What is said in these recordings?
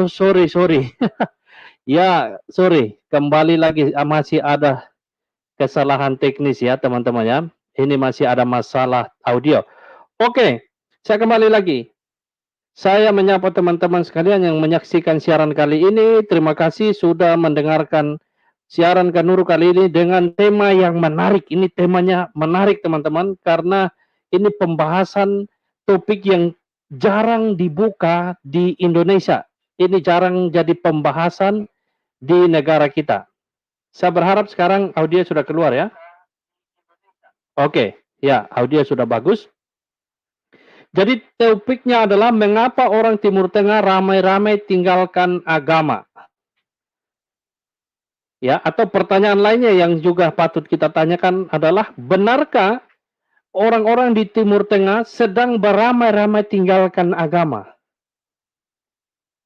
Sorry, sorry. Ya, sorry. Kembali lagi, masih ada kesalahan teknis ya, teman-teman ya. Ini masih ada masalah audio. Oke, saya kembali lagi. Saya menyapa teman-teman sekalian yang menyaksikan siaran kali ini. Terima kasih sudah mendengarkan siaran Kanuru kali ini dengan tema yang menarik. Ini temanya menarik, teman-teman, karena ini pembahasan topik yang jarang dibuka di Indonesia. Ini jarang jadi pembahasan di negara kita. Saya berharap sekarang audio sudah keluar ya. Oke, ya, audio sudah bagus. Jadi topiknya adalah mengapa orang Timur Tengah ramai-ramai tinggalkan agama. Ya, atau pertanyaan lainnya yang juga patut kita tanyakan adalah benarkah orang-orang di Timur Tengah sedang beramai-ramai tinggalkan agama?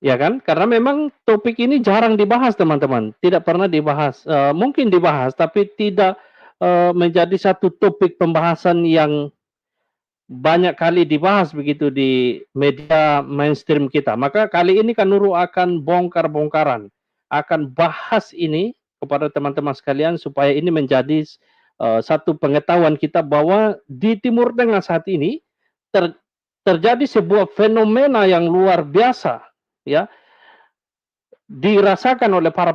Ya kan? Karena memang topik ini jarang dibahas, teman-teman. Tidak pernah dibahas. Mungkin dibahas, tapi tidak menjadi satu topik pembahasan yang banyak kali dibahas begitu di media mainstream kita. Maka kali ini kan Nurul akan bongkar-bongkaran, akan bahas ini kepada teman-teman sekalian supaya ini menjadi satu pengetahuan kita bahwa di Timur Tengah saat ini ter, terjadi sebuah fenomena yang luar biasa, ya, dirasakan oleh para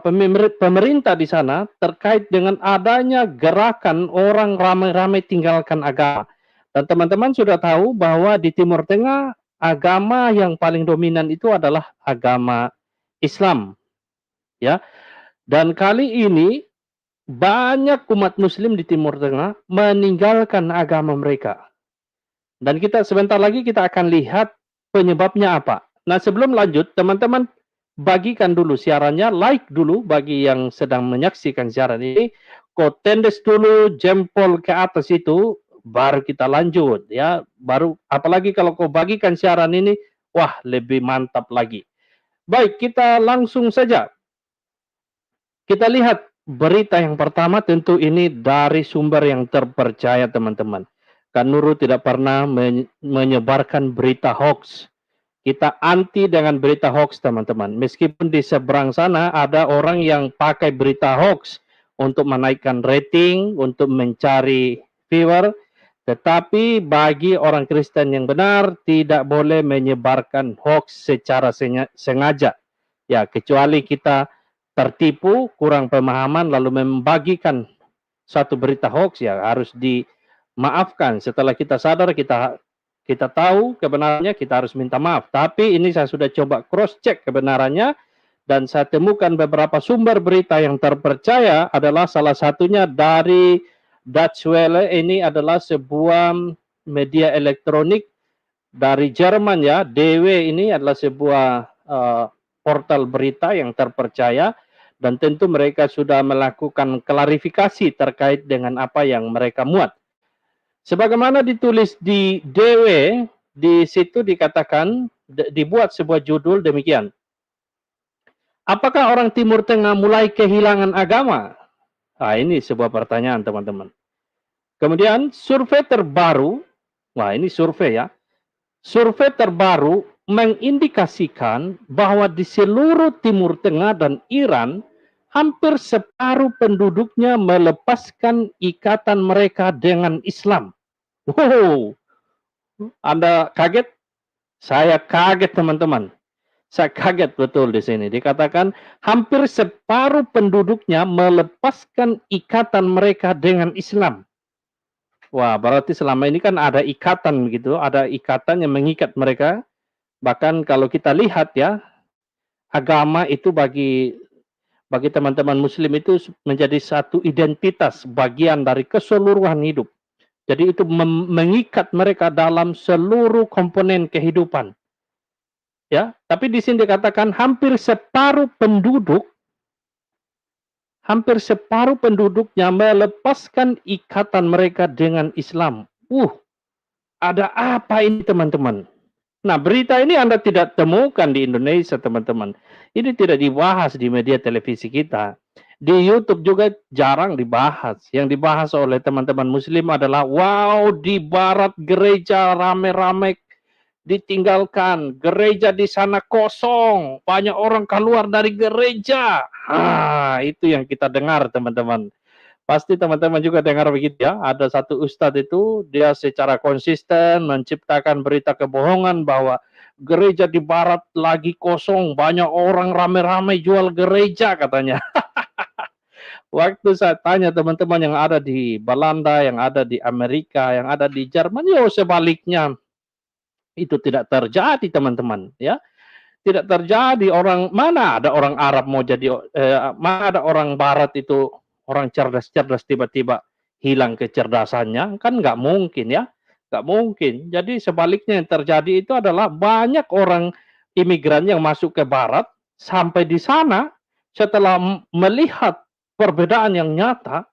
pemerintah di sana terkait dengan adanya gerakan orang ramai-ramai tinggalkan agama. Dan teman-teman sudah tahu bahwa di Timur Tengah agama yang paling dominan itu adalah agama Islam, ya. Dan kali ini banyak umat muslim di Timur Tengah meninggalkan agama mereka. Dan kita sebentar lagi kita akan lihat penyebabnya apa. Nah, sebelum lanjut, teman-teman bagikan dulu siarannya, like dulu bagi yang sedang menyaksikan siaran ini, kok tendes dulu jempol ke atas itu, baru kita lanjut ya. Baru apalagi kalau kau bagikan siaran ini, wah lebih mantap lagi. Baik, kita langsung saja. Kita lihat berita yang pertama, tentu ini dari sumber yang terpercaya, teman-teman. Kan Nurul tidak pernah menyebarkan berita hoax. Kita anti dengan berita hoax, teman-teman. Meskipun di seberang sana ada orang yang pakai berita hoax untuk menaikkan rating, untuk mencari viewer, tetapi bagi orang Kristen yang benar tidak boleh menyebarkan hoax secara sengaja. Ya, kecuali kita tertipu, kurang pemahaman lalu membagikan satu berita hoax, ya harus dimaafkan. Setelah kita sadar, kita tahu kebenarannya, kita harus minta maaf. Tapi ini saya sudah coba cross check kebenarannya dan saya temukan beberapa sumber berita yang terpercaya adalah salah satunya dari Deutsche Welle. Ini adalah sebuah media elektronik dari Jerman ya. DW ini adalah sebuah portal berita yang terpercaya dan tentu mereka sudah melakukan klarifikasi terkait dengan apa yang mereka muat. Sebagaimana ditulis di DW, di situ dikatakan, dibuat sebuah judul demikian. Apakah orang Timur Tengah mulai kehilangan agama? Nah, ini sebuah pertanyaan, teman-teman. Kemudian, survei terbaru, wah ini survei ya, survei terbaru mengindikasikan bahwa di seluruh Timur Tengah dan Iran, hampir separuh penduduknya melepaskan ikatan mereka dengan Islam. Wow, Anda kaget? Saya kaget, teman-teman. Saya kaget betul di sini. Dikatakan hampir separuh penduduknya melepaskan ikatan mereka dengan Islam. Wah, berarti selama ini kan ada ikatan begitu, ada ikatan yang mengikat mereka. Bahkan kalau kita lihat ya, agama itu bagi teman-teman muslim itu menjadi satu identitas bagian dari keseluruhan hidup. Jadi itu mengikat mereka dalam seluruh komponen kehidupan. Ya, tapi di sini dikatakan hampir separuh penduduknya melepaskan ikatan mereka dengan Islam. Ada apa ini, teman-teman? Nah, berita ini Anda tidak temukan di Indonesia, teman-teman. Ini tidak dibahas di media televisi kita. Di YouTube juga jarang dibahas. Yang dibahas oleh teman-teman muslim adalah, wow, di barat gereja rame-rame ditinggalkan, gereja di sana kosong, banyak orang keluar dari gereja. Itu yang kita dengar, teman-teman. Pasti teman-teman juga dengar begitu ya, ada satu ustadz itu, dia secara konsisten menciptakan berita kebohongan bahwa gereja di barat lagi kosong, banyak orang rame-rame jual gereja katanya. Waktu saya tanya teman-teman yang ada di Belanda, yang ada di Amerika, yang ada di Jerman, yo sebaliknya. Itu tidak terjadi teman-teman, ya. Tidak terjadi, orang mana ada orang Arab mau jadi, mana ada orang Barat itu orang cerdas-cerdas tiba-tiba hilang kecerdasannya, kan nggak mungkin ya, nggak mungkin. Jadi sebaliknya yang terjadi itu adalah banyak orang imigran yang masuk ke Barat, sampai di sana setelah melihat perbedaan yang nyata,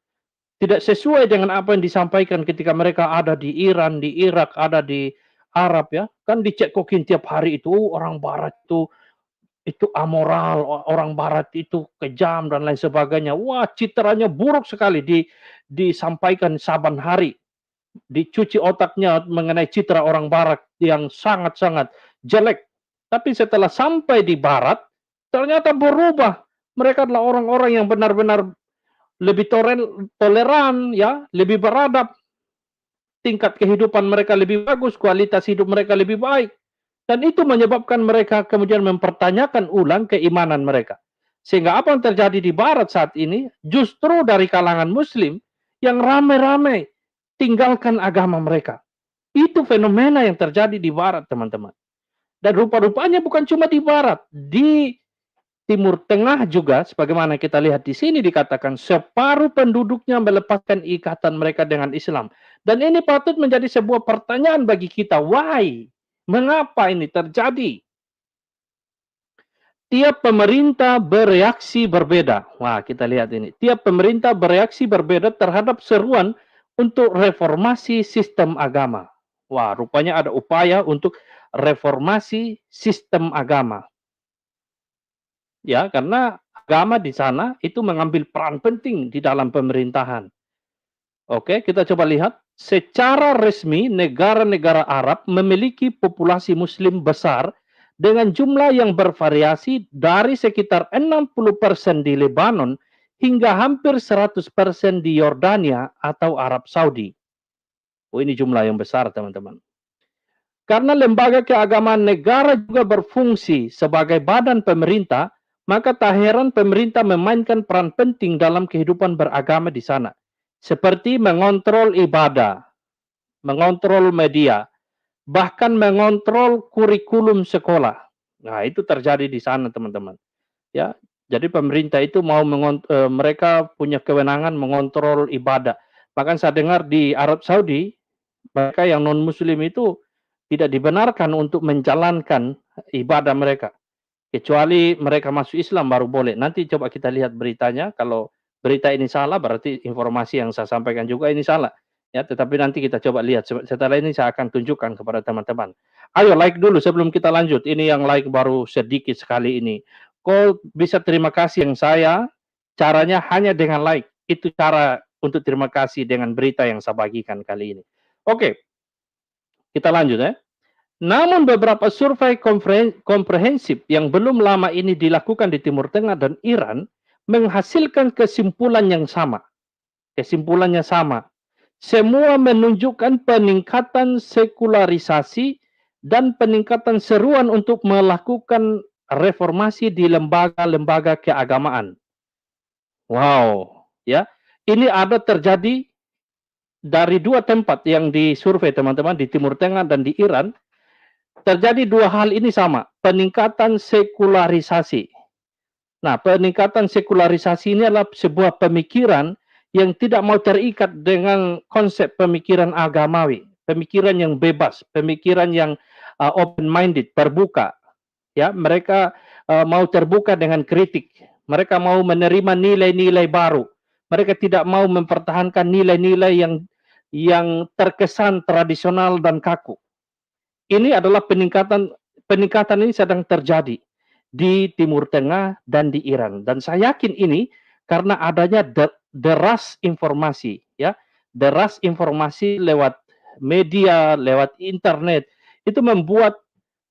tidak sesuai dengan apa yang disampaikan ketika mereka ada di Iran, di Irak, ada di Arab ya, kan dicekokin tiap hari itu, orang Barat itu amoral, orang Barat itu kejam dan lain sebagainya. Wah, citranya buruk sekali disampaikan saban hari, dicuci otaknya mengenai citra orang Barat yang sangat-sangat jelek. Tapi setelah sampai di Barat, ternyata berubah. Mereka adalah orang-orang yang benar-benar lebih toleran, ya, lebih beradab, tingkat kehidupan mereka lebih bagus, kualitas hidup mereka lebih baik. Dan itu menyebabkan mereka kemudian mempertanyakan ulang keimanan mereka. Sehingga apa yang terjadi di Barat saat ini, justru dari kalangan Muslim yang rame-rame tinggalkan agama mereka. Itu fenomena yang terjadi di Barat, teman-teman. Dan rupa-rupanya bukan cuma di Barat, di Timur Tengah juga, sebagaimana kita lihat di sini dikatakan, separuh penduduknya melepaskan ikatan mereka dengan Islam. Dan ini patut menjadi sebuah pertanyaan bagi kita, why? Mengapa ini terjadi? Tiap pemerintah bereaksi berbeda. Wah, kita lihat ini. Tiap pemerintah bereaksi berbeda terhadap seruan untuk reformasi sistem agama. Wah, rupanya ada upaya untuk reformasi sistem agama. Ya, karena agama di sana itu mengambil peran penting di dalam pemerintahan. Oke, kita coba lihat. Secara resmi, negara-negara Arab memiliki populasi Muslim besar dengan jumlah yang bervariasi dari sekitar 60% di Lebanon hingga hampir 100% di Yordania atau Arab Saudi. Oh, ini jumlah yang besar, teman-teman. Karena lembaga keagamaan negara juga berfungsi sebagai badan pemerintah, maka tak heran pemerintah memainkan peran penting dalam kehidupan beragama di sana. Seperti mengontrol ibadah, mengontrol media, bahkan mengontrol kurikulum sekolah. Nah, itu terjadi di sana, teman-teman. Ya, jadi pemerintah itu mau mereka punya kewenangan mengontrol ibadah. Bahkan saya dengar di Arab Saudi, mereka yang non-Muslim itu tidak dibenarkan untuk menjalankan ibadah mereka. Kecuali mereka masuk Islam baru boleh. Nanti coba kita lihat beritanya, kalau berita ini salah berarti informasi yang saya sampaikan juga ini salah. Ya, tetapi nanti kita coba lihat. Setelah ini saya akan tunjukkan kepada teman-teman. Ayo like dulu sebelum kita lanjut. Ini yang like baru sedikit sekali ini. Kau bisa terima kasih yang saya, caranya hanya dengan like. Itu cara untuk terima kasih dengan berita yang saya bagikan kali ini. Oke, kita lanjut ya. Namun beberapa survei komprehensif yang belum lama ini dilakukan di Timur Tengah dan Iran menghasilkan kesimpulan yang sama. Kesimpulannya sama. Semua menunjukkan peningkatan sekularisasi dan peningkatan seruan untuk melakukan reformasi di lembaga-lembaga keagamaan. Wow, ya. Ini ada terjadi dari dua tempat yang disurvei teman-teman, di Timur Tengah dan di Iran. Terjadi dua hal ini sama, peningkatan sekularisasi. Nah, peningkatan sekularisasi ini adalah sebuah pemikiran yang tidak mau terikat dengan konsep pemikiran agamawi, pemikiran yang bebas, pemikiran yang open-minded, terbuka. Ya, mereka mau terbuka dengan kritik. Mereka mau menerima nilai-nilai baru. Mereka tidak mau mempertahankan nilai-nilai yang terkesan tradisional dan kaku. Ini adalah peningkatan ini sedang terjadi di Timur Tengah dan di Iran. Dan saya yakin ini karena adanya deras informasi, ya, deras informasi lewat media, lewat internet, itu membuat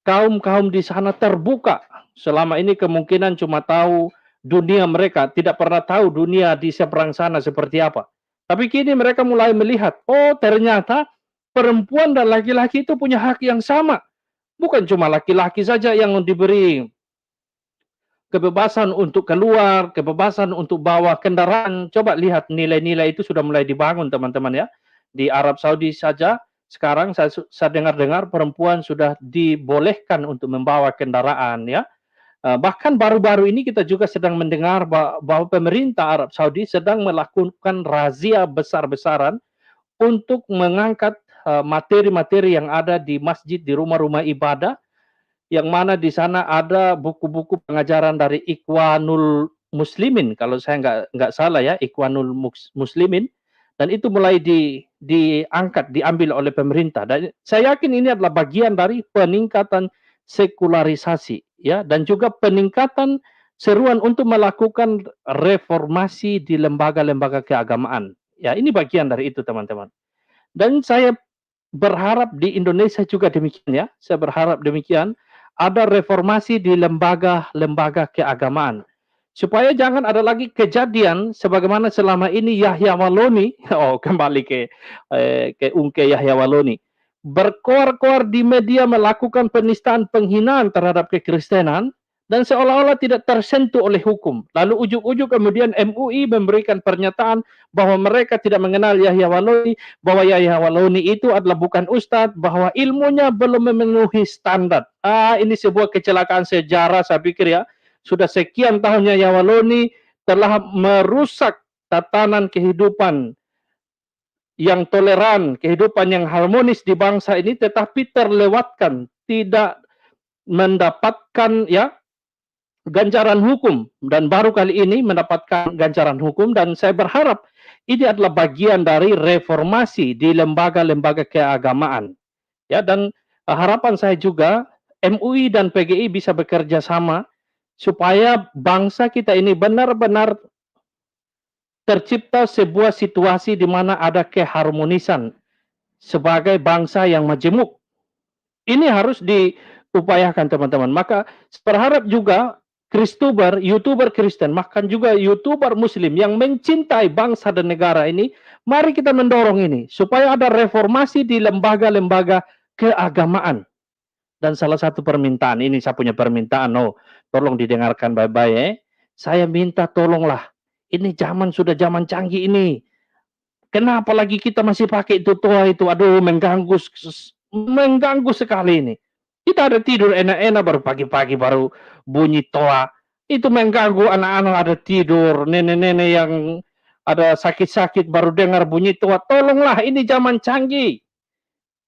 kaum-kaum di sana terbuka. Selama ini kemungkinan cuma tahu dunia mereka, tidak pernah tahu dunia di seberang sana seperti apa. Tapi kini mereka mulai melihat, oh ternyata perempuan dan laki-laki itu punya hak yang sama. Bukan cuma laki-laki saja yang diberi kebebasan untuk keluar, kebebasan untuk bawa kendaraan. Coba lihat nilai-nilai itu sudah mulai dibangun teman-teman ya. Di Arab Saudi saja sekarang saya dengar-dengar perempuan sudah dibolehkan untuk membawa kendaraan ya. Bahkan baru-baru ini kita juga sedang mendengar bahwa pemerintah Arab Saudi sedang melakukan razia besar-besaran untuk mengangkat materi-materi yang ada di masjid, di rumah-rumah ibadah, yang mana di sana ada buku-buku pengajaran dari Ikhwanul Muslimin, kalau saya nggak salah ya, Ikhwanul Muslimin, dan itu mulai diangkat, diambil oleh pemerintah. Dan saya yakin ini adalah bagian dari peningkatan sekularisasi, ya, dan juga peningkatan seruan untuk melakukan reformasi di lembaga-lembaga keagamaan. Ya, ini bagian dari itu, teman-teman. Dan saya berharap di Indonesia juga demikian ya. Saya berharap demikian, ada reformasi di lembaga-lembaga keagamaan. Supaya jangan ada lagi kejadian sebagaimana selama ini Yahya Waloni, oh kembali ke Ungke Yahya Waloni, berkoar-koar di media melakukan penistaan penghinaan terhadap kekristenan dan seolah-olah tidak tersentuh oleh hukum. Lalu ujuk-ujuk kemudian MUI memberikan pernyataan bahwa mereka tidak mengenal Yahya Waloni, bahwa Yahya Waloni itu adalah bukan ustadz, bahwa ilmunya belum memenuhi standar. Ini sebuah kecelakaan sejarah saya pikir ya. Sudah sekian tahunnya Yahya Waloni telah merusak tatanan kehidupan yang toleran, kehidupan yang harmonis di bangsa ini, tetapi terlewatkan, tidak mendapatkan ya ganjaran hukum, dan baru kali ini mendapatkan ganjaran hukum. Dan saya berharap ini adalah bagian dari reformasi di lembaga-lembaga keagamaan ya. Dan harapan saya juga MUI dan PGI bisa bekerja sama supaya bangsa kita ini benar-benar tercipta sebuah situasi di mana ada keharmonisan sebagai bangsa yang majemuk. Ini harus diupayakan teman-teman. Maka berharap juga Kristuber, YouTuber Kristen, bahkan juga YouTuber Muslim yang mencintai bangsa dan negara ini, mari kita mendorong ini supaya ada reformasi di lembaga-lembaga keagamaan. Dan salah satu permintaan ini, saya punya permintaan, tolong didengarkan baik-baik ya. Saya minta tolonglah, ini sudah zaman canggih ini. Kenapa lagi kita masih pakai itu toa itu? Aduh, mengganggu sekali ini. Kita ada tidur enak-enak, baru pagi-pagi baru bunyi toa. Itu mengganggu anak-anak ada tidur, nenek-nenek yang ada sakit-sakit baru dengar bunyi toa. Tolonglah, ini zaman canggih.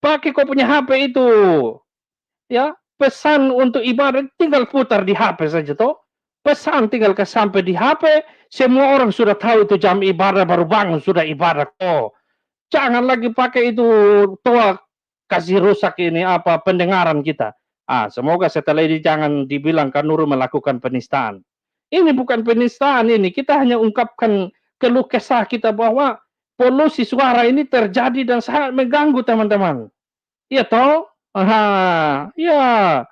Pakai kau punya HP itu. Ya, pesan untuk ibadah tinggal putar di HP saja toh. Pesan tinggal sampai di HP, semua orang sudah tahu itu jam ibadah, baru bangun sudah ibadah. Jangan lagi pakai itu toa, kasih rusak ini pendengaran kita. Semoga setelah ini jangan dibilang Kak Nurul melakukan penistaan. Ini bukan penistaan ini, kita hanya ungkapkan keluh kesah kita bahwa polusi suara ini terjadi dan sangat mengganggu teman-teman. Iya toh? Ya.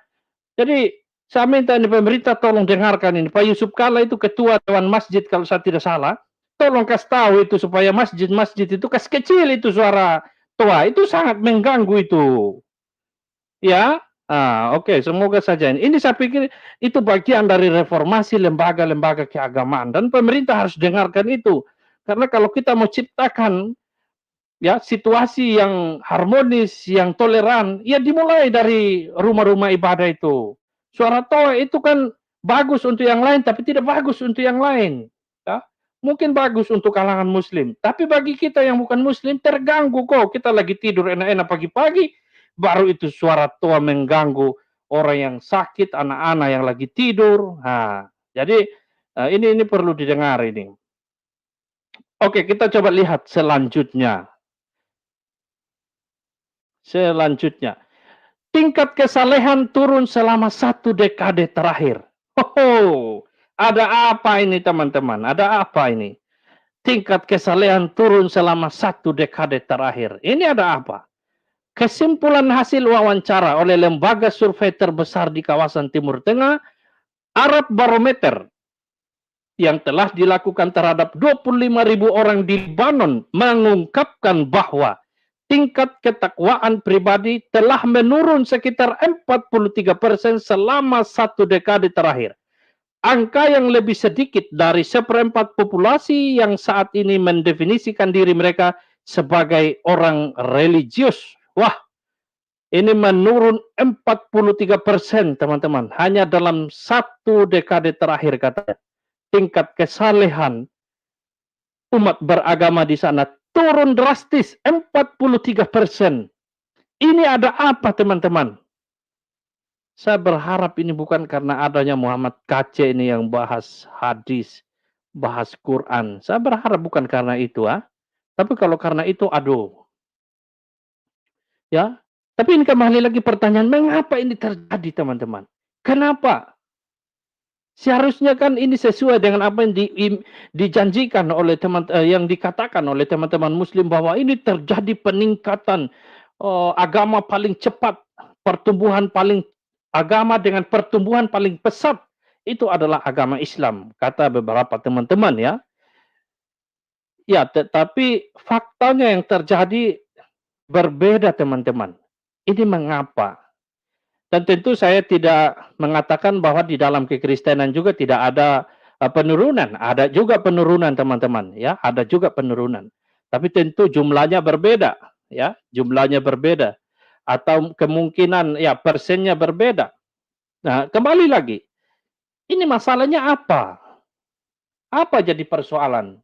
Jadi saya minta ini pemerintah tolong dengarkan ini. Pak Yusuf Kalla itu ketua Dewan Masjid kalau saya tidak salah. Tolong kasih tahu itu supaya masjid-masjid itu kasih kecil itu suara toa. Itu sangat mengganggu itu. Ya, oke. Semoga saja ini saya pikir itu bagian dari reformasi lembaga-lembaga keagamaan. Dan pemerintah harus dengarkan itu. Karena kalau kita mau ciptakan ya situasi yang harmonis, yang toleran, ya dimulai dari rumah-rumah ibadah itu. Suara toa itu kan bagus untuk yang lain, tapi tidak bagus untuk yang lain. Ya. Mungkin bagus untuk kalangan muslim, tapi bagi kita yang bukan muslim terganggu kok. Kita lagi tidur enak-enak pagi-pagi, baru itu suara toa mengganggu orang yang sakit, anak-anak yang lagi tidur. Jadi ini perlu didengar ini. Oke, kita coba lihat selanjutnya. Tingkat kesalehan turun selama 1 dekade terakhir. Ada apa ini teman-teman? Ada apa ini? Tingkat kesalehan turun selama 1 dekade terakhir. Ini ada apa? Kesimpulan hasil wawancara oleh lembaga survei terbesar di kawasan Timur Tengah, Arab Barometer, yang telah dilakukan terhadap 25.000 orang di Lebanon mengungkapkan bahwa tingkat ketakwaan pribadi telah menurun sekitar 43% selama 1 dekade terakhir. Angka yang lebih sedikit dari seperempat populasi yang saat ini mendefinisikan diri mereka sebagai orang religius. Wah, ini menurun 43%, teman-teman. Hanya dalam 1 dekade terakhir, katanya. Tingkat kesalehan umat beragama di sana turun drastis, 43%. Ini ada apa, teman-teman? Saya berharap ini bukan karena adanya Muhammad KC ini yang bahas hadis, bahas Quran. Saya berharap bukan karena itu, tapi kalau karena itu, aduh. Ya, tapi ini kembali lagi pertanyaan, mengapa ini terjadi, teman-teman? Kenapa? Seharusnya kan ini sesuai dengan apa yang dijanjikan oleh yang dikatakan oleh teman-teman Muslim bahwa ini terjadi peningkatan agama paling cepat, agama dengan pertumbuhan paling pesat itu adalah agama Islam, kata beberapa teman-teman, ya. Ya, tetapi faktanya yang terjadi berbeda, teman-teman. Ini mengapa? Dan tentu saya tidak mengatakan bahwa di dalam kekristenan juga tidak ada penurunan. Ada juga penurunan, teman-teman, ya, ada juga penurunan. Tapi tentu jumlahnya berbeda, ya, jumlahnya berbeda atau kemungkinan ya persennya berbeda. Nah, kembali lagi. Ini masalahnya apa? Apa jadi persoalan?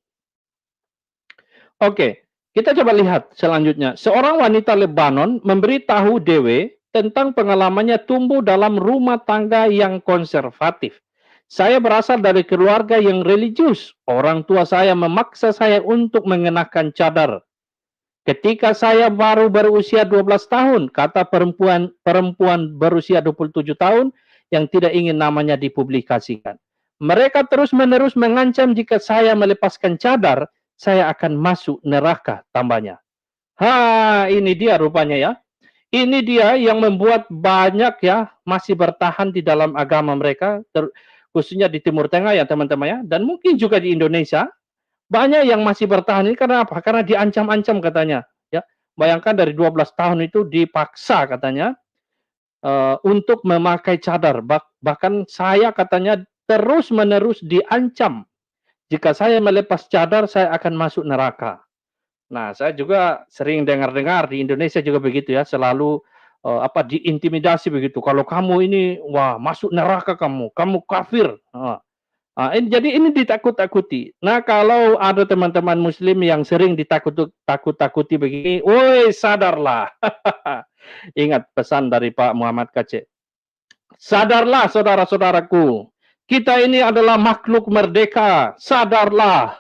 Oke, kita coba lihat selanjutnya. Seorang wanita Lebanon memberitahu DW tentang pengalamannya tumbuh dalam rumah tangga yang konservatif. Saya berasal dari keluarga yang religius. Orang tua saya memaksa saya untuk mengenakan cadar. Ketika saya baru berusia 12 tahun, kata perempuan berusia 27 tahun yang tidak ingin namanya dipublikasikan. Mereka terus-menerus mengancam jika saya melepaskan cadar, saya akan masuk neraka, tambahnya. Ini dia rupanya, ya. Ini dia yang membuat banyak, ya, masih bertahan di dalam agama mereka, khususnya di Timur Tengah, ya, teman-teman, ya, dan mungkin juga di Indonesia. Banyak yang masih bertahan ini karena apa? Karena diancam-ancam, katanya, ya. Bayangkan dari 12 tahun itu dipaksa, katanya, untuk memakai cadar. Bahkan saya, katanya, terus-menerus diancam. Jika saya melepas cadar, saya akan masuk neraka. Nah, saya juga sering dengar-dengar di Indonesia juga begitu, ya, selalu diintimidasi begitu. Kalau kamu ini, wah, masuk neraka kamu kafir. Jadi ini ditakut-takuti. Nah, kalau ada teman-teman Muslim yang sering ditakut-takuti begini, woi, sadarlah. Ingat pesan dari Pak Muhammad KC. Sadarlah, saudara-saudaraku. Kita ini adalah makhluk merdeka. Sadarlah.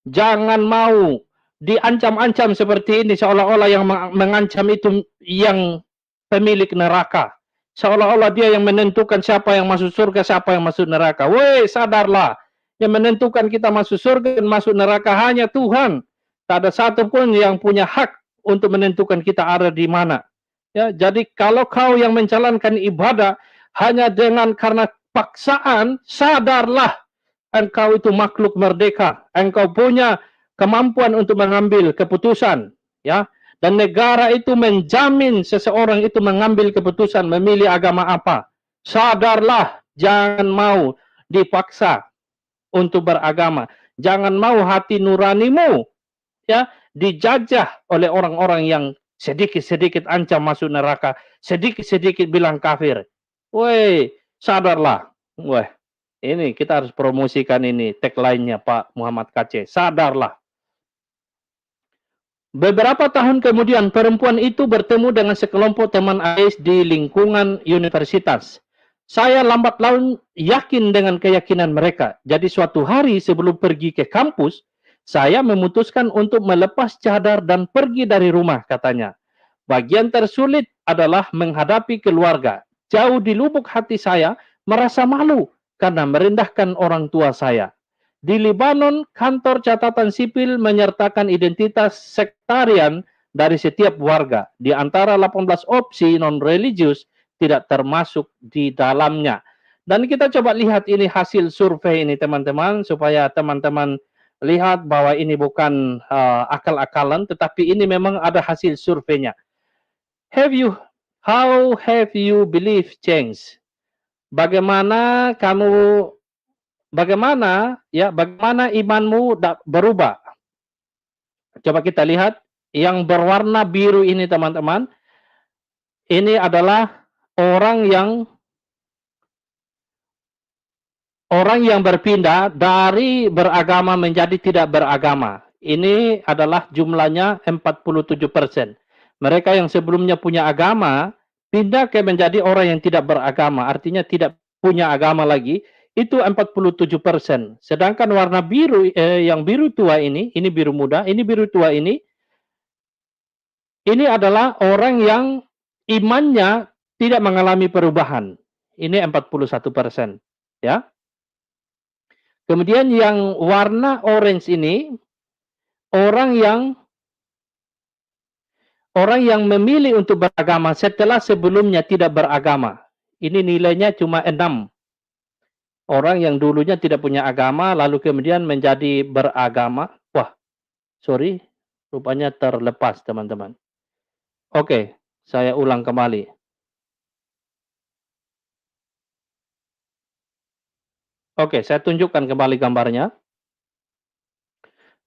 Jangan mau diancam-ancam seperti ini, seolah-olah yang mengancam itu yang pemilik neraka. Seolah-olah dia yang menentukan siapa yang masuk surga, siapa yang masuk neraka. Woi, sadarlah. Yang menentukan kita masuk surga dan masuk neraka hanya Tuhan. Tak ada satupun yang punya hak untuk menentukan kita ada di mana. Ya, jadi kalau kau yang menjalankan ibadah hanya karena paksaan, sadarlah. Engkau itu makhluk merdeka. Engkau punya kemampuan untuk mengambil keputusan, ya. Dan negara itu menjamin seseorang itu mengambil keputusan memilih agama apa. Sadarlah, jangan mau dipaksa untuk beragama. Jangan mau hati nuranimu, ya, dijajah oleh orang-orang yang sedikit-sedikit ancam masuk neraka, sedikit-sedikit bilang kafir. Woi, sadarlah. Wah, ini kita harus promosikan ini tagline-nya Pak Muhammad KC. Sadarlah. Beberapa tahun kemudian, perempuan itu bertemu dengan sekelompok teman AIS di lingkungan universitas. Saya lambat laun yakin dengan keyakinan mereka. Jadi suatu hari sebelum pergi ke kampus, saya memutuskan untuk melepas cadar dan pergi dari rumah, katanya. Bagian tersulit adalah menghadapi keluarga. Jauh di lubuk hati saya merasa malu karena merendahkan orang tua saya. Di Lebanon, kantor catatan sipil menyertakan identitas sektarian dari setiap warga. Di antara 18 opsi non-religius tidak termasuk di dalamnya. Dan kita coba lihat ini hasil survei ini teman-teman, supaya teman-teman lihat bahwa ini bukan akal-akalan, tetapi ini memang ada hasil surveinya. How have you belief changed? Bagaimana imanmu berubah? Coba kita lihat yang berwarna biru ini teman-teman. Ini adalah orang yang berpindah dari beragama menjadi tidak beragama. Ini adalah jumlahnya 47%. Mereka yang sebelumnya punya agama, pindah ke menjadi orang yang tidak beragama. Artinya tidak punya agama lagi. Itu 47%. Sedangkan warna biru, yang biru tua ini biru muda, ini biru tua ini adalah orang yang imannya tidak mengalami perubahan. Ini 41%. Ya. Kemudian yang warna orange ini, orang yang memilih untuk beragama setelah sebelumnya tidak beragama. Ini nilainya cuma 6. Orang yang dulunya tidak punya agama, lalu kemudian menjadi beragama. Wah, sorry, rupanya terlepas teman-teman. Oke, saya ulang kembali. Oke, saya tunjukkan kembali gambarnya.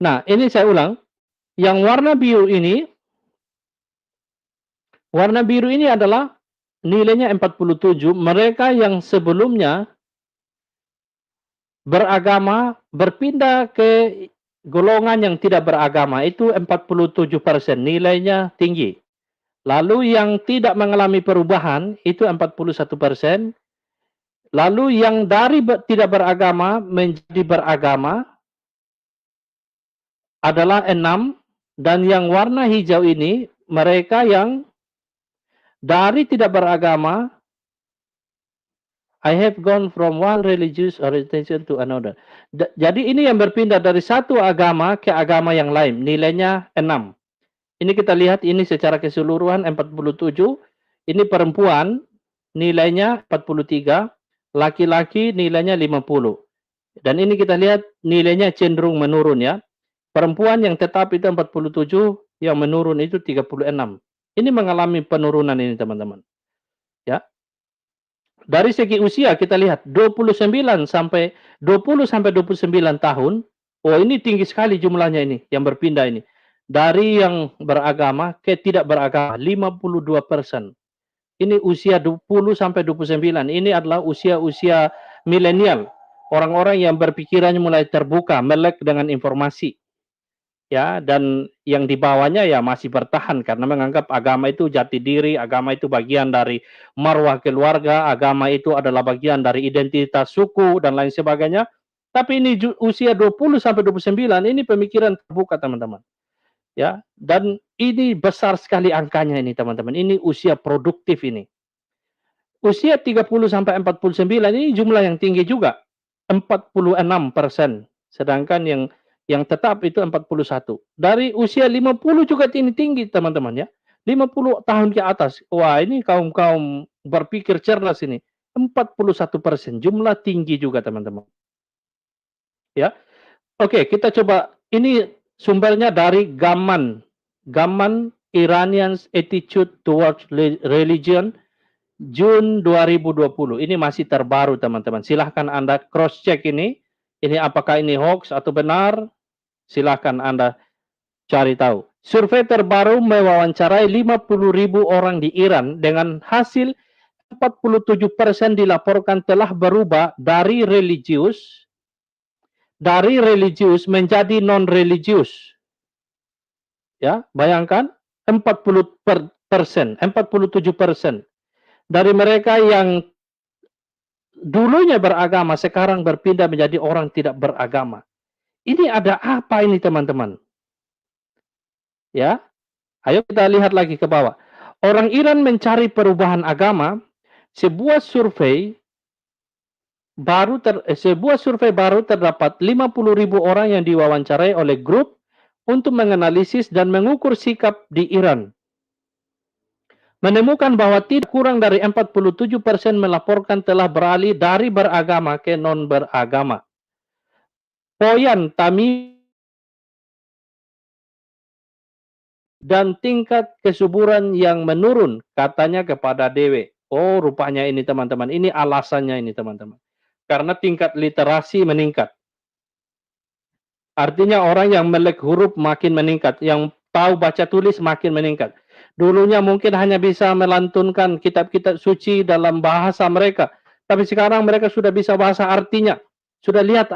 Nah, ini saya ulang. Yang warna biru ini adalah nilainya 47. Mereka yang sebelumnya beragama berpindah ke golongan yang tidak beragama, itu 47%, nilainya tinggi. Lalu yang tidak mengalami perubahan itu 41%. Lalu yang dari tidak beragama menjadi beragama adalah 6. Dan yang warna hijau ini, mereka yang dari tidak beragama, I have gone from one religious orientation to another. Jadi ini yang berpindah dari satu agama ke agama yang lain, nilainya 6. Ini kita lihat ini secara keseluruhan 47. Ini perempuan nilainya 43, laki-laki nilainya 50. Dan ini kita lihat nilainya cenderung menurun ya. Perempuan yang tetap itu 47, yang menurun itu 36. Ini mengalami penurunan ini teman-teman. Ya. Dari segi usia kita lihat 20 sampai 29 tahun. Oh, ini tinggi sekali jumlahnya ini yang berpindah ini. Dari yang beragama ke tidak beragama 52%. Ini usia 20 sampai 29. Ini adalah usia-usia milenial. Orang-orang yang berpikirannya mulai terbuka, melek dengan informasi. Ya, dan yang dibawanya ya masih bertahan karena menganggap agama itu jati diri, agama itu bagian dari marwah keluarga, agama itu adalah bagian dari identitas suku dan lain sebagainya. Tapi ini usia 20 sampai 29 ini pemikiran terbuka teman-teman. Ya, dan ini besar sekali angkanya ini teman-teman. Ini usia produktif ini. Usia 30 sampai 49 ini jumlah yang tinggi juga. 46%. Sedangkan yang tetap itu 41. Dari usia 50 juga tinggi teman-teman ya. 50 tahun ke atas. Wah, ini kaum-kaum berpikir cerdas ini. 41%. Jumlah tinggi juga teman-teman. Ya. Oke, kita coba ini sumbernya dari Gaman Iranian's Attitude Towards Religion June 2020. Ini masih terbaru teman-teman. Silahkan Anda cross check ini. Ini apakah ini hoax atau benar? Silahkan Anda cari tahu. Survei terbaru mewawancarai 50.000 orang di Iran dengan hasil 47% dilaporkan telah berubah dari religius menjadi non-religius. Ya, bayangkan 47%. Dari mereka yang dulunya beragama sekarang berpindah menjadi orang tidak beragama. Ini ada apa ini teman-teman? Ya. Ayo kita lihat lagi ke bawah. Orang Iran mencari perubahan agama. Sebuah survei baru terdapat 50.000 orang yang diwawancarai oleh grup untuk menganalisis dan mengukur sikap di Iran. Menemukan bahwa tidak kurang dari 47% melaporkan telah beralih dari beragama ke non-beragama. Poyan Tamimi dan tingkat kesuburan yang menurun, katanya kepada Dewe. Oh, rupanya ini teman-teman, ini alasannya ini teman-teman. Karena tingkat literasi meningkat. Artinya orang yang melek huruf makin meningkat, yang tahu baca tulis makin meningkat. Dulunya mungkin hanya bisa melantunkan kitab-kitab suci dalam bahasa mereka, tapi sekarang mereka sudah bisa bahasa artinya. Sudah lihat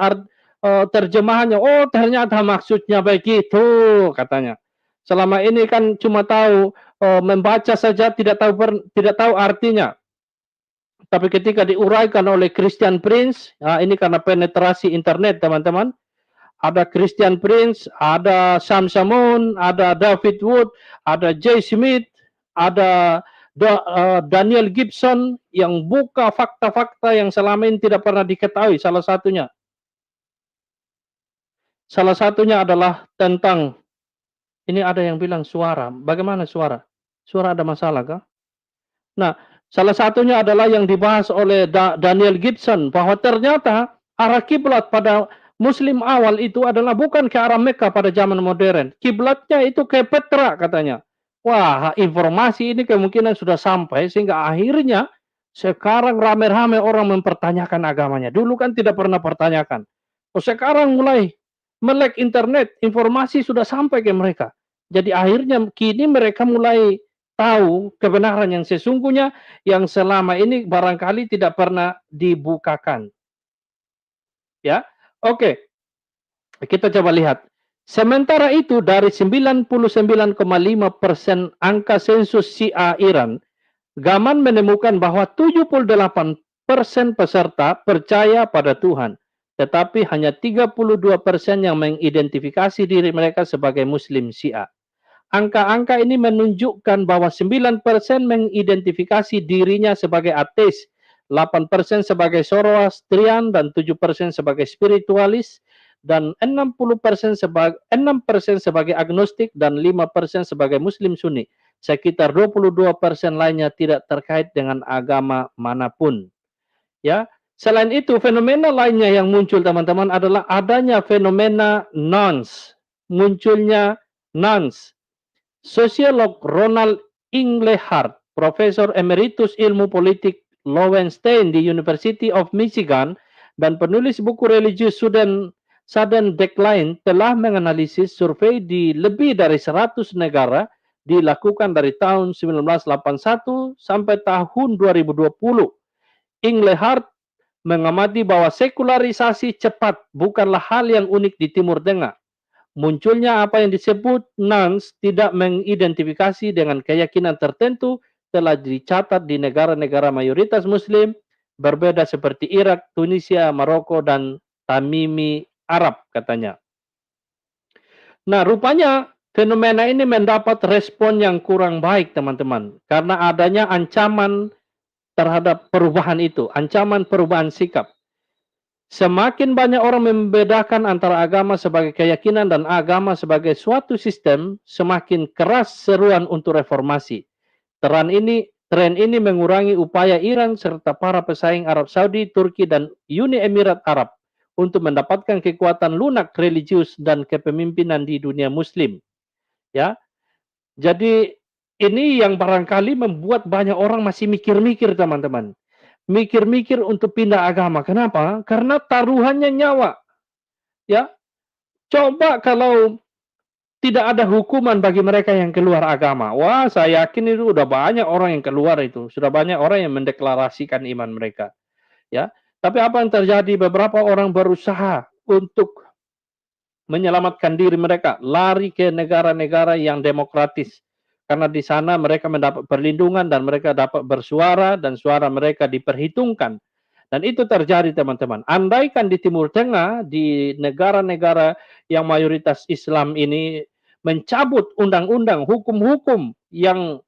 terjemahannya, oh ternyata maksudnya begitu katanya. Selama ini kan cuma tahu membaca saja, tidak tahu artinya. Tapi ketika diuraikan oleh Christian Prince, ini karena penetrasi internet teman-teman, ada Christian Prince, ada Sam Shamoun, ada David Wood, ada Jay Smith, ada Daniel Gibson yang buka fakta-fakta yang selama ini tidak pernah diketahui. Salah satunya adalah tentang, ini ada yang bilang suara. Bagaimana suara? Suara ada masalah kah? Nah, salah satunya adalah yang dibahas oleh Daniel Gibson, bahwa ternyata arah kiblat pada Muslim awal itu adalah bukan ke arah Mekah pada zaman modern. Kiblatnya itu ke Petra katanya. Wah, informasi ini kemungkinan sudah sampai sehingga akhirnya sekarang rame-rame orang mempertanyakan agamanya. Dulu kan tidak pernah pertanyakan. Oh, sekarang mulai melek internet, informasi sudah sampai ke mereka. Jadi akhirnya kini mereka mulai tahu kebenaran yang sesungguhnya yang selama ini barangkali tidak pernah dibukakan. Ya, oke, kita coba lihat. Sementara itu dari 99,5% angka sensus Syiah Iran, Gaman menemukan bahwa 78% peserta percaya pada Tuhan, tetapi hanya 32% yang mengidentifikasi diri mereka sebagai Muslim Syiah. Angka-angka ini menunjukkan bahwa 9% mengidentifikasi dirinya sebagai ateis, 8% sebagai Zoroastrian, dan 7% sebagai spiritualis, dan 6% sebagai agnostik, dan 5% sebagai Muslim Sunni. Sekitar 22% lainnya tidak terkait dengan agama manapun. Ya, selain itu fenomena lainnya yang muncul teman-teman adalah adanya fenomena nons, munculnya nons. Sosiolog Ronald Inglehart, Profesor Emeritus Ilmu Politik Lowenstein di University of Michigan, dan penulis buku religius Sudden Decline telah menganalisis survei di lebih dari 100 negara dilakukan dari tahun 1981 sampai tahun 2020. Inglehart mengamati bahwa sekularisasi cepat bukanlah hal yang unik di Timur Tengah. Munculnya apa yang disebut nons tidak mengidentifikasi dengan keyakinan tertentu telah dicatat di negara-negara mayoritas Muslim, berbeda seperti Irak, Tunisia, Maroko, dan Tamimi Arab katanya. Nah, rupanya fenomena ini mendapat respon yang kurang baik teman-teman, karena adanya ancaman terhadap perubahan itu, ancaman perubahan sikap. Semakin banyak orang membedakan antara agama sebagai keyakinan dan agama sebagai suatu sistem, semakin keras seruan untuk reformasi. Tren ini mengurangi upaya Iran serta para pesaing Arab Saudi, Turki, dan Uni Emirat Arab untuk mendapatkan kekuatan lunak religius dan kepemimpinan di dunia Muslim. Ya, jadi ini yang barangkali membuat banyak orang masih mikir-mikir teman-teman. Mikir-mikir untuk pindah agama. Kenapa? Karena taruhannya nyawa. Ya, coba kalau tidak ada hukuman bagi mereka yang keluar agama. Wah, saya yakin itu udah banyak orang yang keluar itu. Sudah banyak orang yang mendeklarasikan iman mereka. Ya, tapi apa yang terjadi? Beberapa orang berusaha untuk menyelamatkan diri mereka, lari ke negara-negara yang demokratis. Karena di sana mereka mendapat perlindungan dan mereka dapat bersuara dan suara mereka diperhitungkan. Dan itu terjadi teman-teman. Andaikan di Timur Tengah, di negara-negara yang mayoritas Islam ini mencabut undang-undang, hukum-hukum yang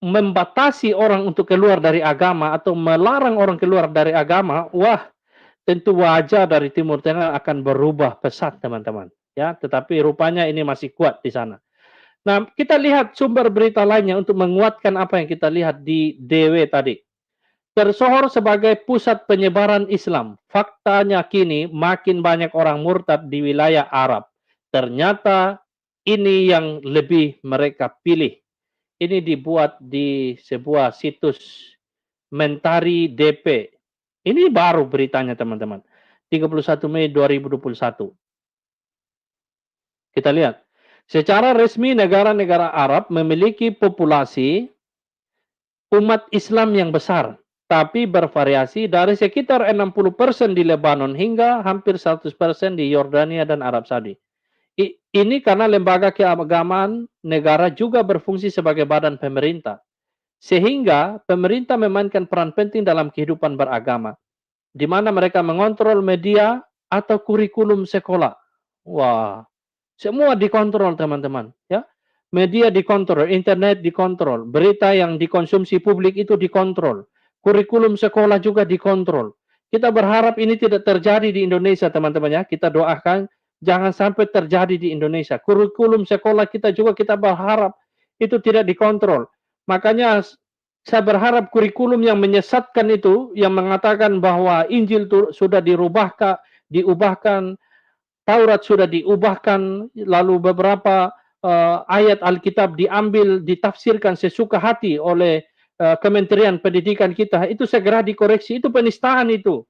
membatasi orang untuk keluar dari agama atau melarang orang keluar dari agama, wah, tentu wajah dari Timur Tengah akan berubah pesat, teman-teman. Ya, tetapi rupanya ini masih kuat di sana. Nah, kita lihat sumber berita lainnya untuk menguatkan apa yang kita lihat di DW tadi. Tersohor sebagai pusat penyebaran Islam. Faktanya kini makin banyak orang murtad di wilayah Arab. Ternyata ini yang lebih mereka pilih. Ini dibuat di sebuah situs Mentari DP. Ini baru beritanya, teman-teman. 31 Mei 2021. Kita lihat. Secara resmi negara-negara Arab memiliki populasi umat Islam yang besar, tapi bervariasi dari sekitar 60% di Lebanon hingga hampir 100% di Yordania dan Arab Saudi. Ini karena lembaga keagamaan negara juga berfungsi sebagai badan pemerintah. Sehingga pemerintah memainkan peran penting dalam kehidupan beragama, di mana mereka mengontrol media atau kurikulum sekolah. Wah, semua dikontrol, teman-teman, ya. Media dikontrol, internet dikontrol, berita yang dikonsumsi publik itu dikontrol, kurikulum sekolah juga dikontrol. Kita berharap ini tidak terjadi di Indonesia, teman-teman, ya. Kita doakan jangan sampai terjadi di Indonesia. Kurikulum sekolah kita juga kita berharap itu tidak dikontrol. Makanya saya berharap kurikulum yang menyesatkan itu, yang mengatakan bahwa Injil itu sudah diubahkan, Taurat sudah diubahkan, lalu beberapa ayat Alkitab diambil, ditafsirkan sesuka hati oleh Kementerian Pendidikan kita, itu segera dikoreksi, itu penistaan itu.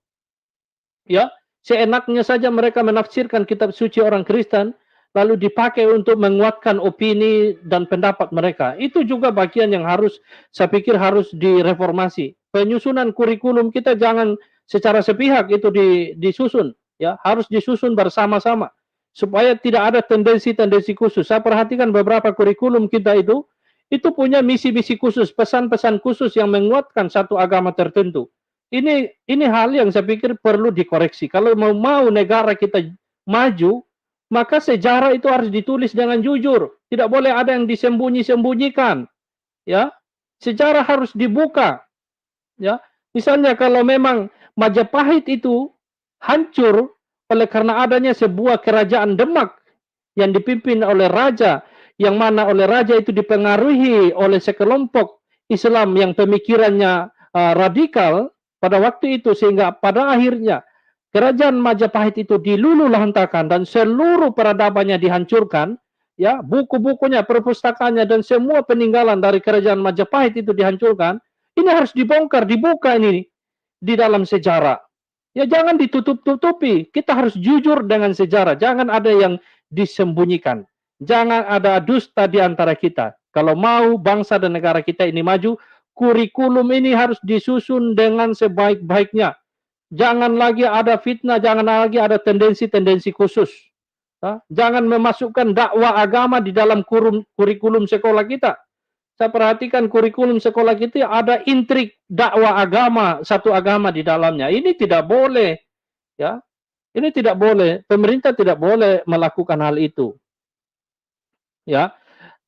Ya, seenaknya saja mereka menafsirkan kitab suci orang Kristen, lalu dipakai untuk menguatkan opini dan pendapat mereka. Itu juga bagian yang harus, saya pikir harus direformasi. Penyusunan kurikulum kita jangan secara sepihak itu disusun, ya, harus disusun bersama-sama supaya tidak ada tendensi-tendensi khusus. Saya perhatikan beberapa kurikulum kita itu punya misi-misi khusus, pesan-pesan khusus yang menguatkan satu agama tertentu. Ini hal yang saya pikir perlu dikoreksi. Kalau mau negara kita maju, maka sejarah itu harus ditulis dengan jujur. Tidak boleh ada yang disembunyi-sembunyikan. Ya, sejarah harus dibuka. Ya, misalnya kalau memang Majapahit itu hancur oleh karena adanya sebuah kerajaan Demak yang dipimpin oleh raja, yang mana oleh raja itu dipengaruhi oleh sekelompok Islam yang pemikirannya radikal pada waktu itu, sehingga pada akhirnya kerajaan Majapahit itu diluluhlantakkan dan seluruh peradabannya dihancurkan, ya, buku-bukunya, perpustakaannya dan semua peninggalan dari kerajaan Majapahit itu dihancurkan. Ini harus dibongkar, dibuka ini di dalam sejarah. Ya, jangan ditutup-tutupi. Kita harus jujur dengan sejarah. Jangan ada yang disembunyikan. Jangan ada dusta di antara kita. Kalau mau bangsa dan negara kita ini maju, kurikulum ini harus disusun dengan sebaik-baiknya. Jangan lagi ada fitnah, jangan lagi ada tendensi-tendensi khusus. Jangan memasukkan dakwah agama di dalam kurikulum sekolah kita. Saya perhatikan kurikulum sekolah kita ada intrik dakwah agama, satu agama di dalamnya. Ini tidak boleh, ya. Ini tidak boleh. Pemerintah tidak boleh melakukan hal itu. Ya.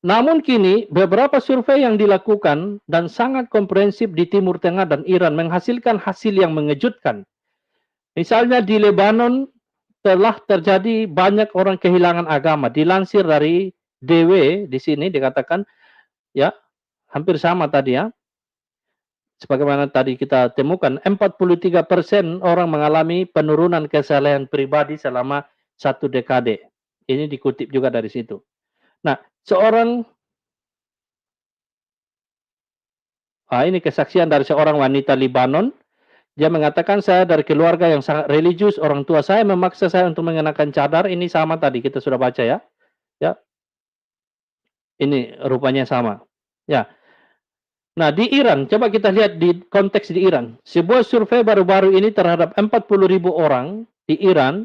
Namun kini beberapa survei yang dilakukan dan sangat komprehensif di Timur Tengah dan Iran menghasilkan hasil yang mengejutkan. Misalnya di Lebanon telah terjadi banyak orang kehilangan agama. Dilansir dari DW di sini dikatakan, ya, hampir sama tadi, ya. Sebagaimana tadi kita temukan, 43% orang mengalami penurunan kesalahan pribadi selama 1 dekade. Ini dikutip juga dari situ. Nah, ini kesaksian dari seorang wanita Lebanon. Dia mengatakan, saya dari keluarga yang sangat religius, orang tua saya memaksa saya untuk mengenakan cadar. Ini sama tadi, kita sudah baca, ya. Ya. Ini rupanya sama. Ya. Nah, di Iran, coba kita lihat di konteks di Iran. Sebuah survei baru-baru ini terhadap 40.000 orang di Iran.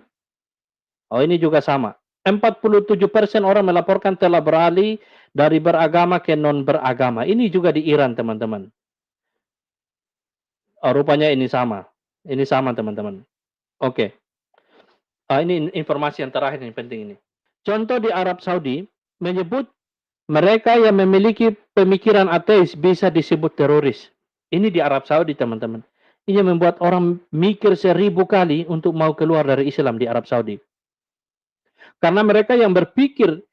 Oh, ini juga sama. 47% orang melaporkan telah beralih dari beragama ke non-beragama. Ini juga di Iran, teman-teman. Oh, rupanya ini sama. Ini sama, teman-teman. Oke. Ini informasi yang terakhir, yang penting ini. Contoh di Arab Saudi menyebut mereka yang memiliki pemikiran ateis bisa disebut teroris. Ini di Arab Saudi, teman-teman. Ini membuat orang mikir 1000 kali untuk mau keluar dari Islam di Arab Saudi. Karena mereka yang berpikir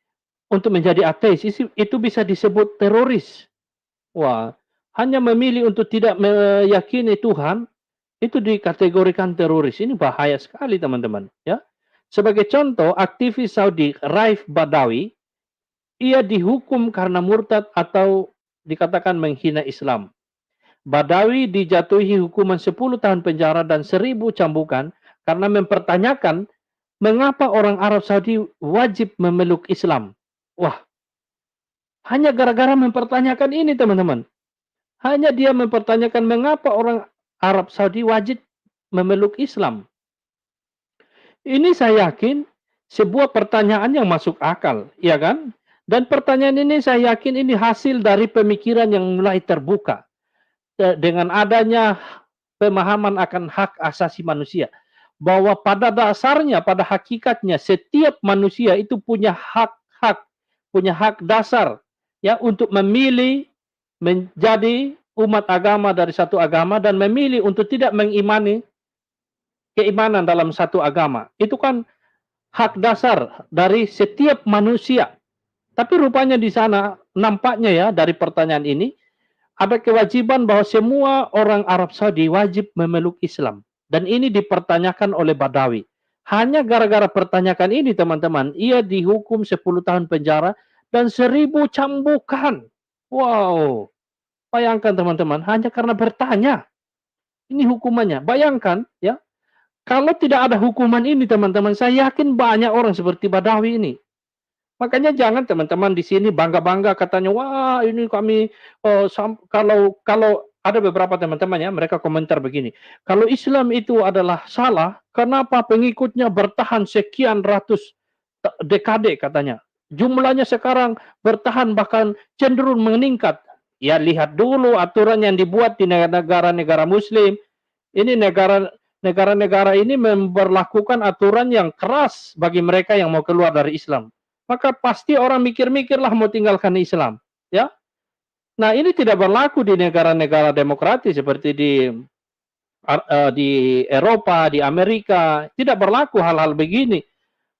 untuk menjadi ateis itu bisa disebut teroris. Wah, hanya memilih untuk tidak meyakini Tuhan itu dikategorikan teroris. Ini bahaya sekali teman-teman, ya. Sebagai contoh, aktivis Saudi Raif Badawi, ia dihukum karena murtad atau dikatakan menghina Islam. Badawi dijatuhi hukuman 10 tahun penjara dan 1000 cambukan karena mempertanyakan mengapa orang Arab Saudi wajib memeluk Islam. Wah, hanya gara-gara mempertanyakan ini teman-teman. Hanya dia mempertanyakan mengapa orang Arab Saudi wajib memeluk Islam. Ini saya yakin sebuah pertanyaan yang masuk akal, ya kan? Dan pertanyaan ini saya yakin ini hasil dari pemikiran yang mulai terbuka. Dengan adanya pemahaman akan hak asasi manusia. Bahwa pada dasarnya, pada hakikatnya, setiap manusia itu punya hak-hak, punya hak dasar ya untuk memilih menjadi umat agama dari satu agama dan memilih untuk tidak mengimani keimanan dalam satu agama. Itu kan hak dasar dari setiap manusia. Tapi rupanya di sana nampaknya ya dari pertanyaan ini ada kewajiban bahwa semua orang Arab Saudi wajib memeluk Islam. Dan ini dipertanyakan oleh Badawi. Hanya gara-gara pertanyaan ini teman-teman, ia dihukum 10 tahun penjara dan 1000 cambukan. Wow, bayangkan teman-teman, hanya karena bertanya. Ini hukumannya. Bayangkan ya, kalau tidak ada hukuman ini teman-teman, saya yakin banyak orang seperti Badawi ini. Makanya jangan teman-teman di sini bangga-bangga katanya, wah ini kami kalau ada beberapa teman-teman ya, mereka komentar begini, kalau Islam itu adalah salah, kenapa pengikutnya bertahan sekian ratus dekade katanya. Jumlahnya sekarang bertahan bahkan cenderung meningkat. Ya lihat dulu aturan yang dibuat di negara-negara Muslim. Ini negara-negara ini memberlakukan aturan yang keras bagi mereka yang mau keluar dari Islam. Maka pasti orang mikir-mikirlah mau tinggalkan Islam, ya. Nah, ini tidak berlaku di negara-negara demokratis seperti di Eropa, di Amerika, tidak berlaku hal-hal begini.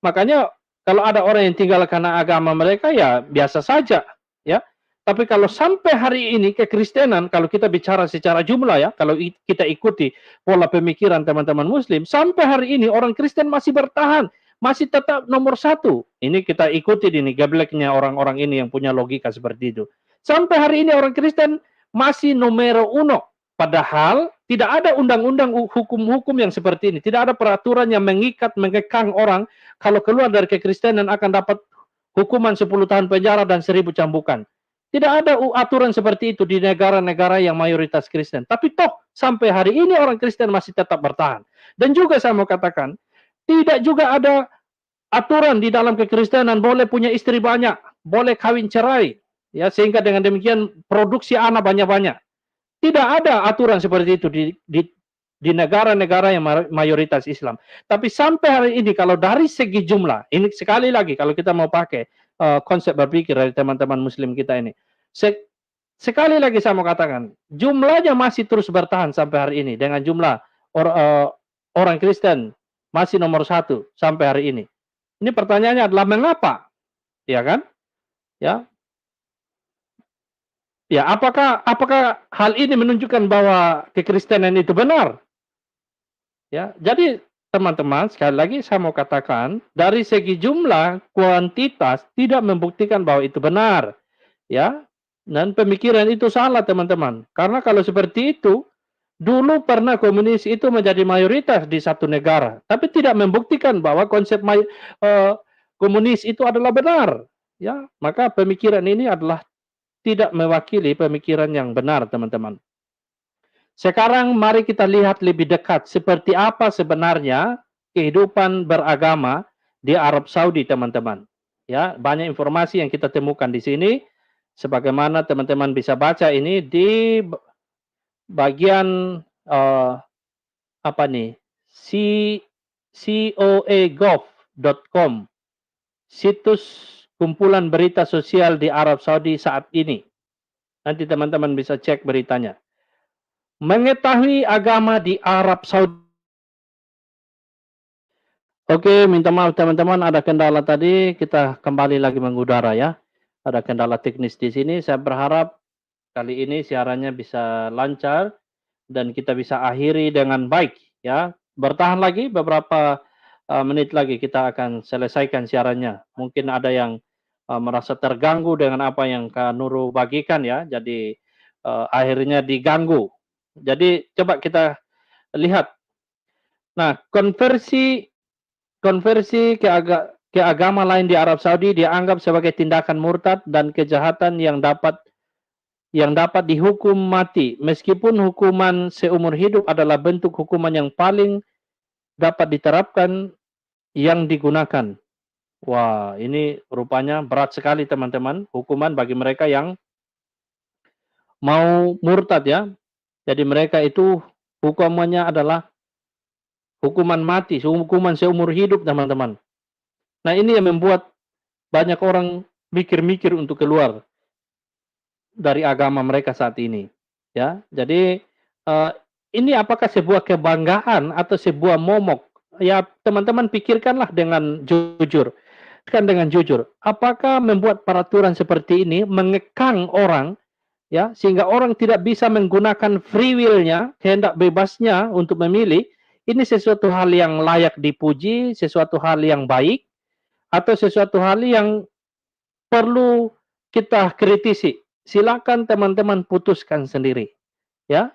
Makanya kalau ada orang yang tinggal karena agama mereka ya biasa saja, ya. Tapi kalau sampai hari ini kekristenan, kalau kita bicara secara jumlah ya, kalau kita ikuti pola pemikiran teman-teman Muslim, sampai hari ini orang Kristen masih bertahan, masih tetap nomor satu. Ini kita ikuti ini gebleknya orang-orang ini yang punya logika seperti itu. Sampai hari ini orang Kristen masih nomor uno. Padahal tidak ada undang-undang hukum-hukum yang seperti ini. Tidak ada peraturan yang mengikat, mengekang orang kalau keluar dari kekristenan akan dapat hukuman 10 tahun penjara dan 1000 cambukan. Tidak ada aturan seperti itu di negara-negara yang mayoritas Kristen. Tapi toh sampai hari ini orang Kristen masih tetap bertahan. Dan juga saya mau katakan, tidak juga ada aturan di dalam kekristenan boleh punya istri banyak, boleh kawin cerai, ya sehingga dengan demikian produksi anak banyak-banyak. Tidak ada aturan seperti itu di negara-negara yang mayoritas Islam. Tapi sampai hari ini kalau dari segi jumlah, ini sekali lagi kalau kita mau pakai konsep berpikir dari teman-teman Muslim kita ini, sekali lagi saya mau katakan, jumlahnya masih terus bertahan sampai hari ini dengan jumlah orang Kristen masih nomor satu sampai hari ini. Ini pertanyaannya adalah mengapa, ya kan? Ya, ya apakah hal ini menunjukkan bahwa kekristenan itu benar? Ya, jadi teman-teman sekali lagi saya mau katakan dari segi jumlah kuantitas tidak membuktikan bahwa itu benar, ya. Dan pemikiran itu salah teman-teman. Karena kalau seperti itu dulu pernah komunis itu menjadi mayoritas di satu negara, tapi tidak membuktikan bahwa konsep komunis itu adalah benar. Ya, maka pemikiran ini adalah tidak mewakili pemikiran yang benar, teman-teman. Sekarang mari kita lihat lebih dekat seperti apa sebenarnya kehidupan beragama di Arab Saudi, teman-teman. Ya, banyak informasi yang kita temukan di sini. Sebagaimana teman-teman bisa baca ini di bagian apa nih? coagov.com, situs kumpulan berita sosial di Arab Saudi saat ini. Nanti teman-teman bisa cek beritanya. Mengetahui agama di Arab Saudi. Oke, minta maaf teman-teman, ada kendala tadi, kita kembali lagi mengudara ya. Ada kendala teknis di sini, saya berharap kali ini siarannya bisa lancar dan kita bisa akhiri dengan baik ya. Bertahan lagi beberapa menit lagi kita akan selesaikan siarannya. Mungkin ada yang merasa terganggu dengan apa yang Kak Nurul bagikan ya, jadi akhirnya diganggu. Jadi coba kita lihat. Nah, konversi konversi ke agama lain di Arab Saudi dianggap sebagai tindakan murtad dan kejahatan yang dapat dihukum mati, meskipun hukuman seumur hidup adalah bentuk hukuman yang paling dapat diterapkan yang digunakan. Wah, ini rupanya berat sekali teman-teman, hukuman bagi mereka yang mau murtad ya. Jadi mereka itu hukumannya adalah hukuman mati, hukuman seumur hidup teman-teman. Nah ini yang membuat banyak orang mikir-mikir untuk keluar dari agama mereka saat ini. Ya, jadi ini apakah sebuah kebanggaan atau sebuah momok? Ya, teman-teman pikirkanlah dengan jujur. Kan dengan jujur. Apakah membuat peraturan seperti ini mengekang orang ya sehingga orang tidak bisa menggunakan free will-nya, kehendak bebasnya untuk memilih, ini sesuatu hal yang layak dipuji, sesuatu hal yang baik atau sesuatu hal yang perlu kita kritisi? Silakan teman-teman putuskan sendiri, ya.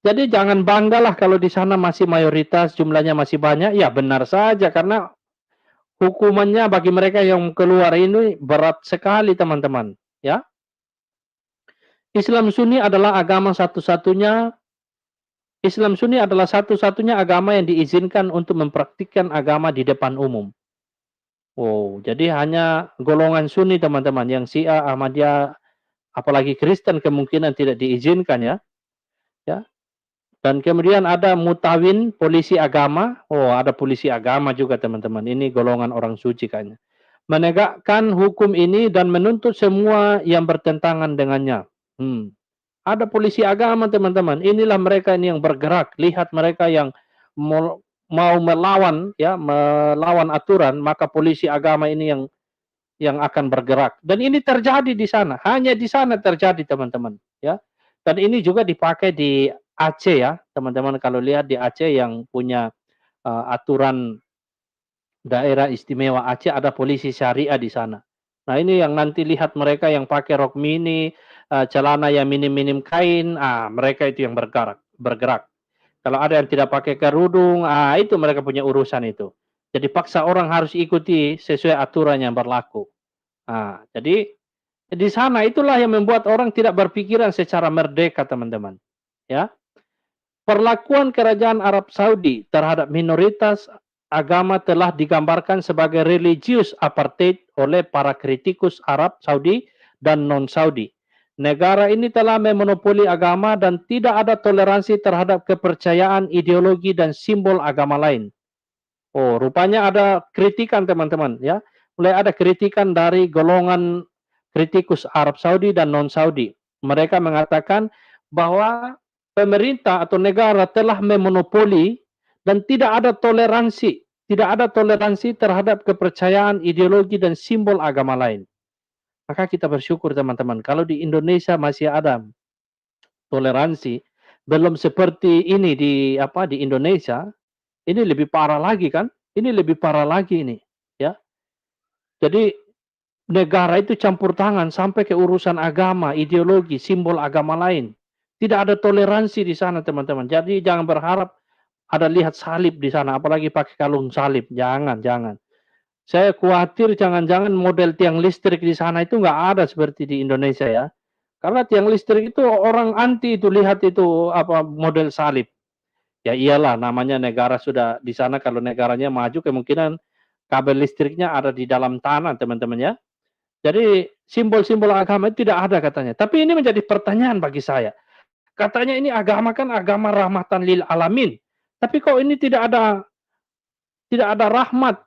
Jadi jangan banggalah kalau di sana masih mayoritas, jumlahnya masih banyak, ya benar saja karena hukumannya bagi mereka yang keluar ini berat sekali teman-teman, ya. Islam Sunni adalah agama satu-satunya Islam Sunni adalah satu-satunya agama yang diizinkan untuk mempraktikkan agama di depan umum. Oh, jadi hanya golongan Sunni teman-teman, yang Syiah, Ahmadiyah, apalagi Kristen kemungkinan tidak diizinkan ya. Ya. Dan kemudian ada mutawin, polisi agama. Oh, ada polisi agama juga teman-teman. Ini golongan orang suci kayaknya. Menegakkan hukum ini dan menuntut semua yang bertentangan dengannya. Ada polisi agama teman-teman. Inilah mereka ini yang bergerak. Lihat mereka yang mau melawan ya, melawan aturan, maka polisi agama ini yang akan bergerak. Dan ini terjadi di sana. Hanya di sana terjadi teman-teman, ya. Dan ini juga dipakai di Aceh ya, teman-teman, kalau lihat di Aceh yang punya aturan daerah istimewa Aceh, ada polisi syariah di sana. Nah ini yang nanti lihat mereka yang pakai rok mini, celana yang minim-minim kain, mereka itu yang bergerak. Kalau ada yang tidak pakai kerudung, itu mereka punya urusan itu. Jadi paksa orang harus ikuti sesuai aturan yang berlaku. Jadi di sana itulah yang membuat orang tidak berpikiran secara merdeka, teman-teman. Ya, perlakuan kerajaan Arab Saudi terhadap minoritas agama telah digambarkan sebagai religius apartheid oleh para kritikus Arab Saudi dan non-Saudi. Negara ini telah memonopoli agama dan tidak ada toleransi terhadap kepercayaan, ideologi, dan simbol agama lain. Oh, rupanya ada kritikan teman-teman ya. Mulai ada kritikan dari golongan kritikus Arab Saudi dan non-Saudi. Mereka mengatakan bahwa pemerintah atau negara telah memonopoli dan tidak ada toleransi terhadap kepercayaan, ideologi, dan simbol agama lain. Maka kita bersyukur teman-teman, kalau di Indonesia masih ada toleransi, belum seperti ini di Indonesia, ini lebih parah lagi kan? Ini lebih parah lagi ini, ya. Jadi negara itu campur tangan sampai ke urusan agama, ideologi, simbol agama lain. Tidak ada toleransi di sana, teman-teman. Jadi jangan berharap ada lihat salib di sana, apalagi pakai kalung salib. Jangan, jangan. Saya khawatir jangan-jangan model tiang listrik di sana itu nggak ada seperti di Indonesia ya. Karena tiang listrik itu orang anti itu lihat itu model salib. Ya iyalah namanya negara sudah di sana, kalau negaranya maju kemungkinan kabel listriknya ada di dalam tanah teman-teman ya. Jadi simbol-simbol agama itu tidak ada katanya. Tapi ini menjadi pertanyaan bagi saya. Katanya ini agama kan agama rahmatan lil alamin. Tapi kok ini tidak ada rahmat,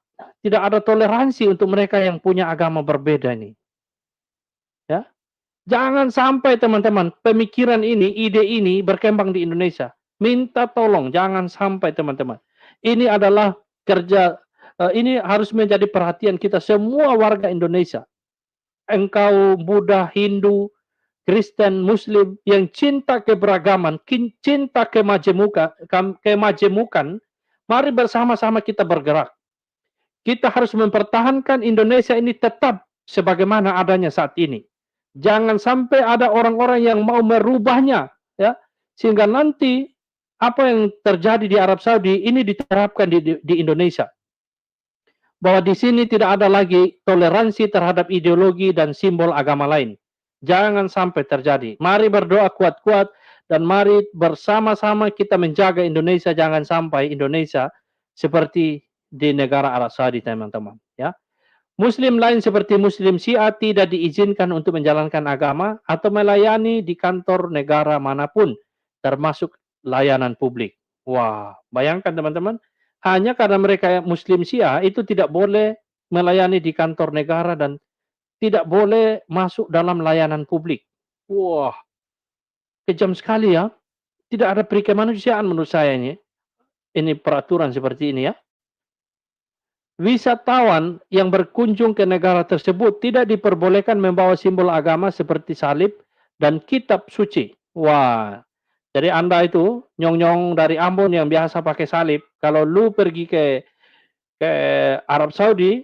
tidak ada toleransi untuk mereka yang punya agama berbeda ini. Ya. Jangan sampai teman-teman pemikiran ini, ide ini berkembang di Indonesia. Minta tolong jangan sampai teman-teman. Ini adalah kerja ini harus menjadi perhatian kita semua warga Indonesia. Engkau Buddha, Hindu, Kristen, Muslim yang cinta keberagaman, cinta kemajemukan, mari bersama-sama kita bergerak. Kita harus mempertahankan Indonesia ini tetap sebagaimana adanya saat ini. Jangan sampai ada orang-orang yang mau merubahnya, ya, sehingga nanti apa yang terjadi di Arab Saudi ini diterapkan di Indonesia. Bahwa di sini tidak ada lagi toleransi terhadap ideologi dan simbol agama lain. Jangan sampai terjadi. Mari berdoa kuat-kuat dan mari bersama-sama kita menjaga Indonesia, jangan sampai Indonesia seperti di negara Arab Saudi, teman-teman, ya. Muslim lain seperti Muslim Syiah tidak diizinkan untuk menjalankan agama atau melayani di kantor negara manapun, termasuk layanan publik. Wah, bayangkan teman-teman, hanya karena mereka Muslim Syiah itu tidak boleh melayani di kantor negara dan tidak boleh masuk dalam layanan publik. Wah, kejam sekali ya. Tidak ada perikemanusiaan menurut saya ini. Ini peraturan seperti ini ya. Wisatawan yang berkunjung ke negara tersebut tidak diperbolehkan membawa simbol agama seperti salib dan kitab suci. Wah, jadi Anda itu nyong-nyong dari Ambon yang biasa pakai salib, kalau lu pergi ke Arab Saudi,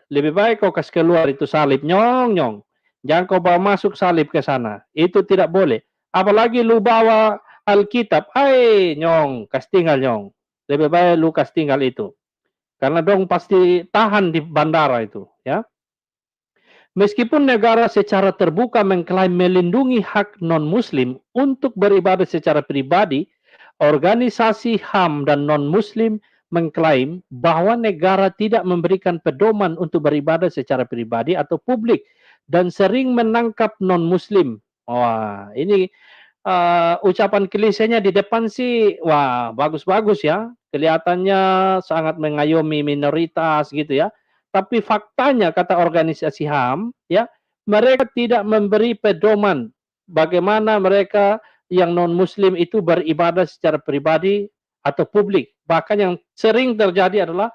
lebih baik kau kasih keluar itu salib, nyong-nyong. Jangan kau bawa masuk salib ke sana. Itu tidak boleh. Apalagi lu bawa Alkitab, nyong, kasih tinggal nyong. Lebih baik lu kasih tinggal itu. Karena dong pasti tahan di bandara itu, ya. Meskipun negara secara terbuka mengklaim melindungi hak non-muslim untuk beribadah secara pribadi, organisasi HAM dan non-muslim mengklaim bahwa negara tidak memberikan pedoman untuk beribadah secara pribadi atau publik dan sering menangkap non-muslim. Wah, ini ucapan klisenya di depan sih, wah bagus-bagus ya. Kelihatannya sangat mengayomi minoritas gitu ya. Tapi faktanya kata organisasi HAM, ya, mereka tidak memberi pedoman bagaimana mereka yang non-muslim itu beribadah secara pribadi atau publik. Bahkan yang sering terjadi adalah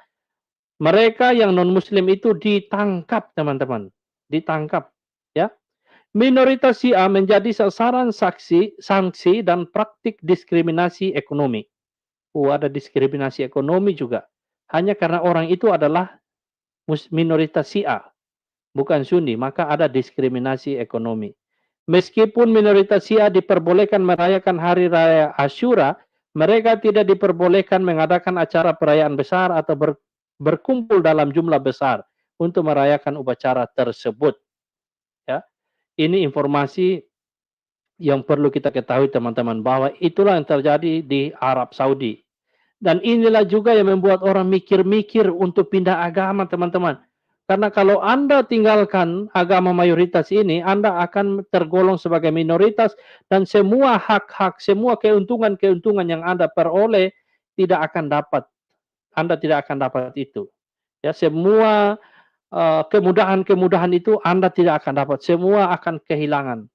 mereka yang non-muslim itu ditangkap, teman-teman. Ditangkap, ya. Minoritas Syiah menjadi sasaran sanksi dan praktik diskriminasi ekonomi. Ada diskriminasi ekonomi juga. Hanya karena orang itu adalah minoritas Syiah, bukan Sunni, maka ada diskriminasi ekonomi. Meskipun minoritas Syiah diperbolehkan merayakan hari raya Asyura, mereka tidak diperbolehkan mengadakan acara perayaan besar atau berkumpul dalam jumlah besar untuk merayakan upacara tersebut. Ya, ini informasi yang perlu kita ketahui teman-teman, bahwa itulah yang terjadi di Arab Saudi. Dan inilah juga yang membuat orang mikir-mikir untuk pindah agama, teman-teman. Karena kalau Anda tinggalkan agama mayoritas ini, Anda akan tergolong sebagai minoritas dan semua hak-hak, semua keuntungan-keuntungan yang Anda peroleh tidak akan dapat. Anda tidak akan dapat itu. Ya, semua kemudahan-kemudahan itu Anda tidak akan dapat. Semua akan kehilangan.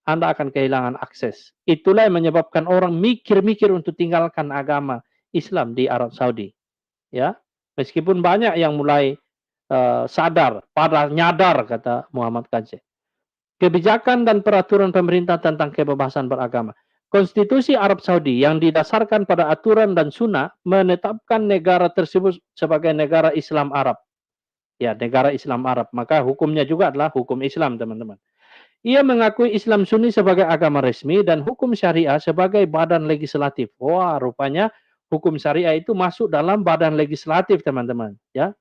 Anda akan kehilangan akses. Itulah yang menyebabkan orang mikir-mikir untuk tinggalkan agama Islam di Arab Saudi. Ya, meskipun banyak yang mulai sadar, pada nyadar, kata Muhammad Kance. Kebijakan dan peraturan pemerintah tentang kebebasan beragama. Konstitusi Arab Saudi yang didasarkan pada aturan dan sunnah menetapkan negara tersebut sebagai negara Islam Arab. Ya, negara Islam Arab. Maka hukumnya juga adalah hukum Islam, teman-teman. Ia mengakui Islam Sunni sebagai agama resmi dan hukum syariah sebagai badan legislatif. Wah, rupanya hukum syariah itu masuk dalam badan legislatif, teman-teman. Ya,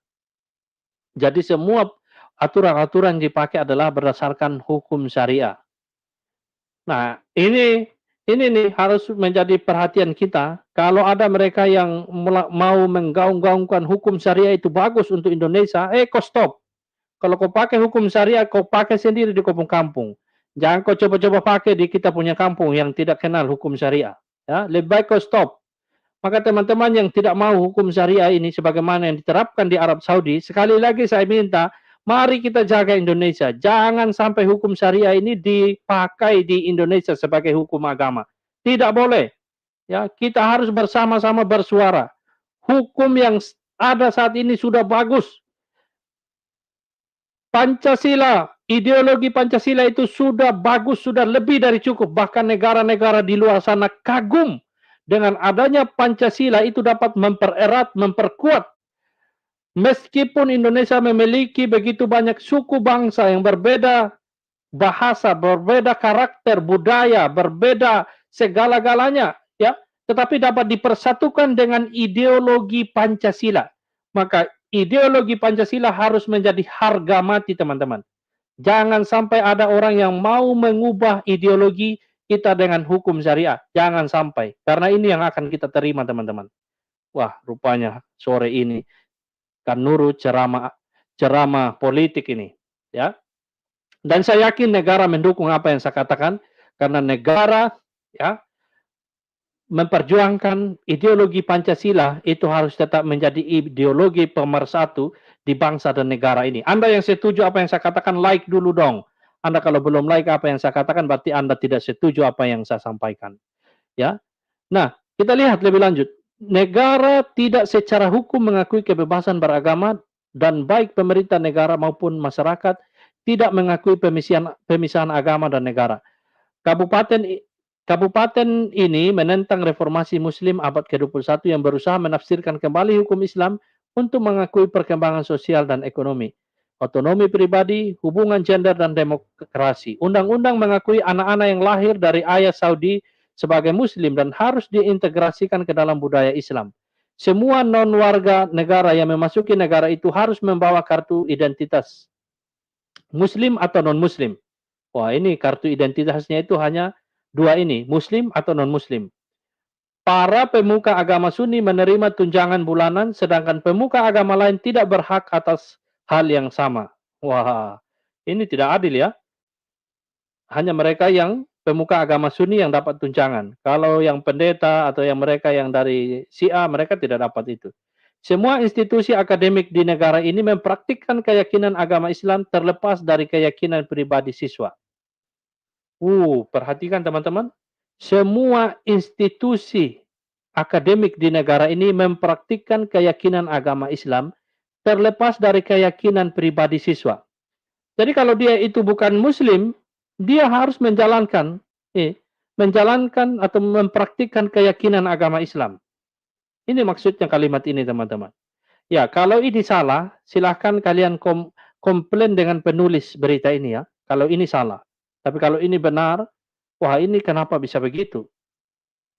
jadi semua aturan-aturan yang dipakai adalah berdasarkan hukum syariah. Nah, ini nih harus menjadi perhatian kita. Kalau ada mereka yang mau menggaung-gaungkan hukum syariah itu bagus untuk Indonesia, kau stop. Kalau kau pakai hukum syariah, kau pakai sendiri di kampung-kampung. Jangan kau coba-coba pakai di kita punya kampung yang tidak kenal hukum syariah. Ya, lebih baik kau stop. Maka teman-teman yang tidak mau hukum syariah ini sebagaimana yang diterapkan di Arab Saudi, sekali lagi saya minta Mari kita jaga Indonesia. Jangan sampai hukum syariah ini dipakai di Indonesia sebagai hukum agama. Tidak boleh. Ya, kita harus bersama-sama bersuara. Hukum yang ada saat ini sudah bagus. Pancasila, ideologi Pancasila itu sudah bagus, sudah lebih dari cukup. Bahkan negara-negara di luar sana kagum dengan adanya Pancasila itu dapat mempererat, memperkuat. Meskipun Indonesia memiliki begitu banyak suku bangsa yang berbeda bahasa, berbeda karakter, budaya, berbeda segala-galanya, ya, tetapi dapat dipersatukan dengan ideologi Pancasila. Maka ideologi Pancasila harus menjadi harga mati, teman-teman. Jangan sampai ada orang yang mau mengubah ideologi kita dengan hukum syariah. Jangan sampai, karena ini yang akan kita terima, teman-teman. Wah, rupanya sore ini kan nurut ceramah politik ini, ya. Dan saya yakin negara mendukung apa yang saya katakan, karena negara, ya, memperjuangkan ideologi Pancasila itu harus tetap menjadi ideologi pemersatu di bangsa dan negara ini. Anda yang setuju apa yang saya katakan, like dulu dong. Anda kalau belum like apa yang saya katakan, berarti Anda tidak setuju apa yang saya sampaikan. Ya. Nah, kita lihat lebih lanjut. Negara tidak secara hukum mengakui kebebasan beragama, dan baik pemerintah negara maupun masyarakat tidak mengakui pemisahan agama dan negara. Kabupaten ini menentang reformasi Muslim abad ke-21 yang berusaha menafsirkan kembali hukum Islam untuk mengakui perkembangan sosial dan ekonomi, otonomi pribadi, hubungan gender, dan demokrasi. Undang-undang mengakui anak-anak yang lahir dari ayah Saudi sebagai Muslim dan harus diintegrasikan ke dalam budaya Islam. Semua non-warga negara yang memasuki negara itu harus membawa kartu identitas Muslim atau non-Muslim. Wah, ini kartu identitasnya itu hanya dua ini, Muslim atau non-Muslim. Para pemuka agama Sunni menerima tunjangan bulanan, sedangkan pemuka agama lain tidak berhak atas hal yang sama. Wah, ini tidak adil ya. Hanya mereka yang pemuka agama Sunni yang dapat tunjangan. Kalau yang pendeta atau yang mereka yang dari Syiah, mereka tidak dapat itu. Semua institusi akademik di negara ini mempraktikkan keyakinan agama Islam terlepas dari keyakinan pribadi siswa. Perhatikan teman-teman. Semua institusi akademik di negara ini mempraktikkan keyakinan agama Islam terlepas dari keyakinan pribadi siswa. Jadi kalau dia itu bukan Muslim, dia harus menjalankan atau mempraktikkan keyakinan agama Islam. Ini maksudnya kalimat ini, teman-teman. Ya, kalau ini salah, silahkan kalian komplain dengan penulis berita ini ya. Kalau ini salah. Tapi kalau ini benar, wah ini kenapa bisa begitu?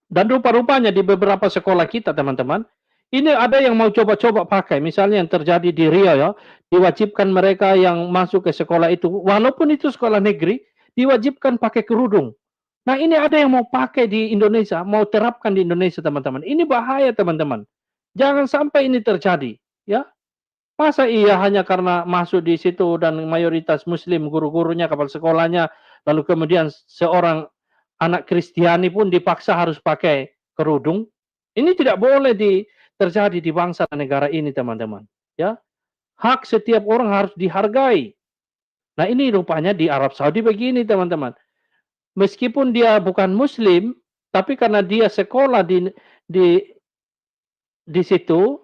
Dan rupa-rupanya di beberapa sekolah kita, teman-teman, ini ada yang mau coba-coba pakai. Misalnya yang terjadi di Riau ya, diwajibkan mereka yang masuk ke sekolah itu, walaupun itu sekolah negeri, diwajibkan pakai kerudung. Nah, ini ada yang mau pakai di Indonesia, mau terapkan di Indonesia, teman-teman. Ini bahaya, teman-teman. Jangan sampai ini terjadi, ya. Masa iya hanya karena masuk di situ dan mayoritas Muslim, guru-gurunya, kepala sekolahnya, lalu kemudian seorang anak Kristiani pun dipaksa harus pakai kerudung? Ini tidak boleh terjadi di bangsa dan negara ini, teman-teman. Ya, hak setiap orang harus dihargai. Nah, ini rupanya di Arab Saudi begini, teman-teman. Meskipun dia bukan Muslim, tapi karena dia sekolah di situ,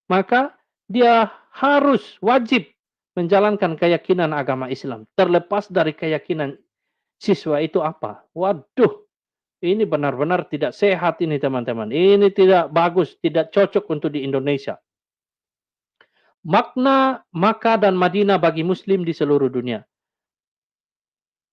maka dia harus wajib menjalankan keyakinan agama Islam, terlepas dari keyakinan siswa itu apa. Waduh, ini benar-benar tidak sehat ini, teman-teman. Ini tidak bagus, tidak cocok untuk di Indonesia. Makna Makkah dan Madinah bagi Muslim di seluruh dunia.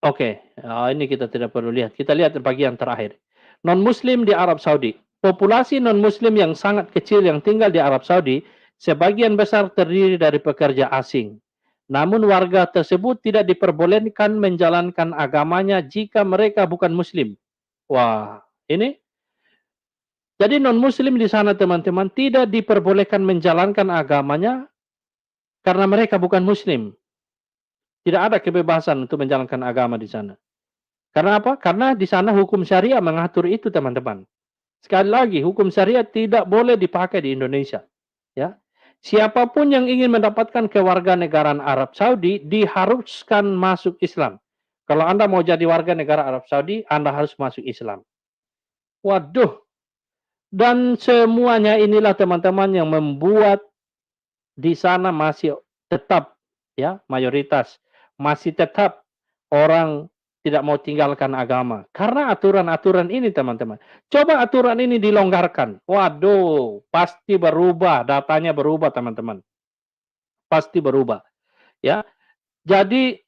Oke, ini kita tidak perlu lihat. Kita lihat bagian terakhir. Non-Muslim di Arab Saudi. Populasi non-Muslim yang sangat kecil yang tinggal di Arab Saudi, sebagian besar terdiri dari pekerja asing. Namun warga tersebut tidak diperbolehkan menjalankan agamanya jika mereka bukan Muslim. Wah, ini. Jadi non-Muslim di sana, teman-teman, tidak diperbolehkan menjalankan agamanya karena mereka bukan Muslim. Tidak ada kebebasan untuk menjalankan agama di sana. Karena apa? Karena di sana hukum syariah mengatur itu, teman-teman. Sekali lagi, hukum syariah tidak boleh dipakai di Indonesia. Ya. Siapapun yang ingin mendapatkan kewarganegaraan Arab Saudi diharuskan masuk Islam. Kalau Anda mau jadi warga negara Arab Saudi, Anda harus masuk Islam. Waduh, dan semuanya inilah teman-teman yang membuat di sana masih tetap ya mayoritas masih tetap orang tidak mau tinggalkan agama karena aturan-aturan ini teman-teman. Coba aturan ini dilonggarkan. Waduh, pasti berubah, datanya berubah teman-teman. Pasti berubah ya. Jadi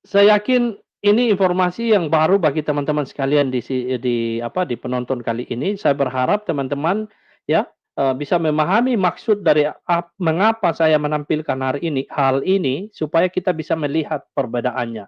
saya yakin ini informasi yang baru bagi teman-teman sekalian di penonton kali ini. Saya berharap teman-teman ya bisa memahami maksud dari mengapa saya menampilkan hal ini supaya kita bisa melihat perbedaannya.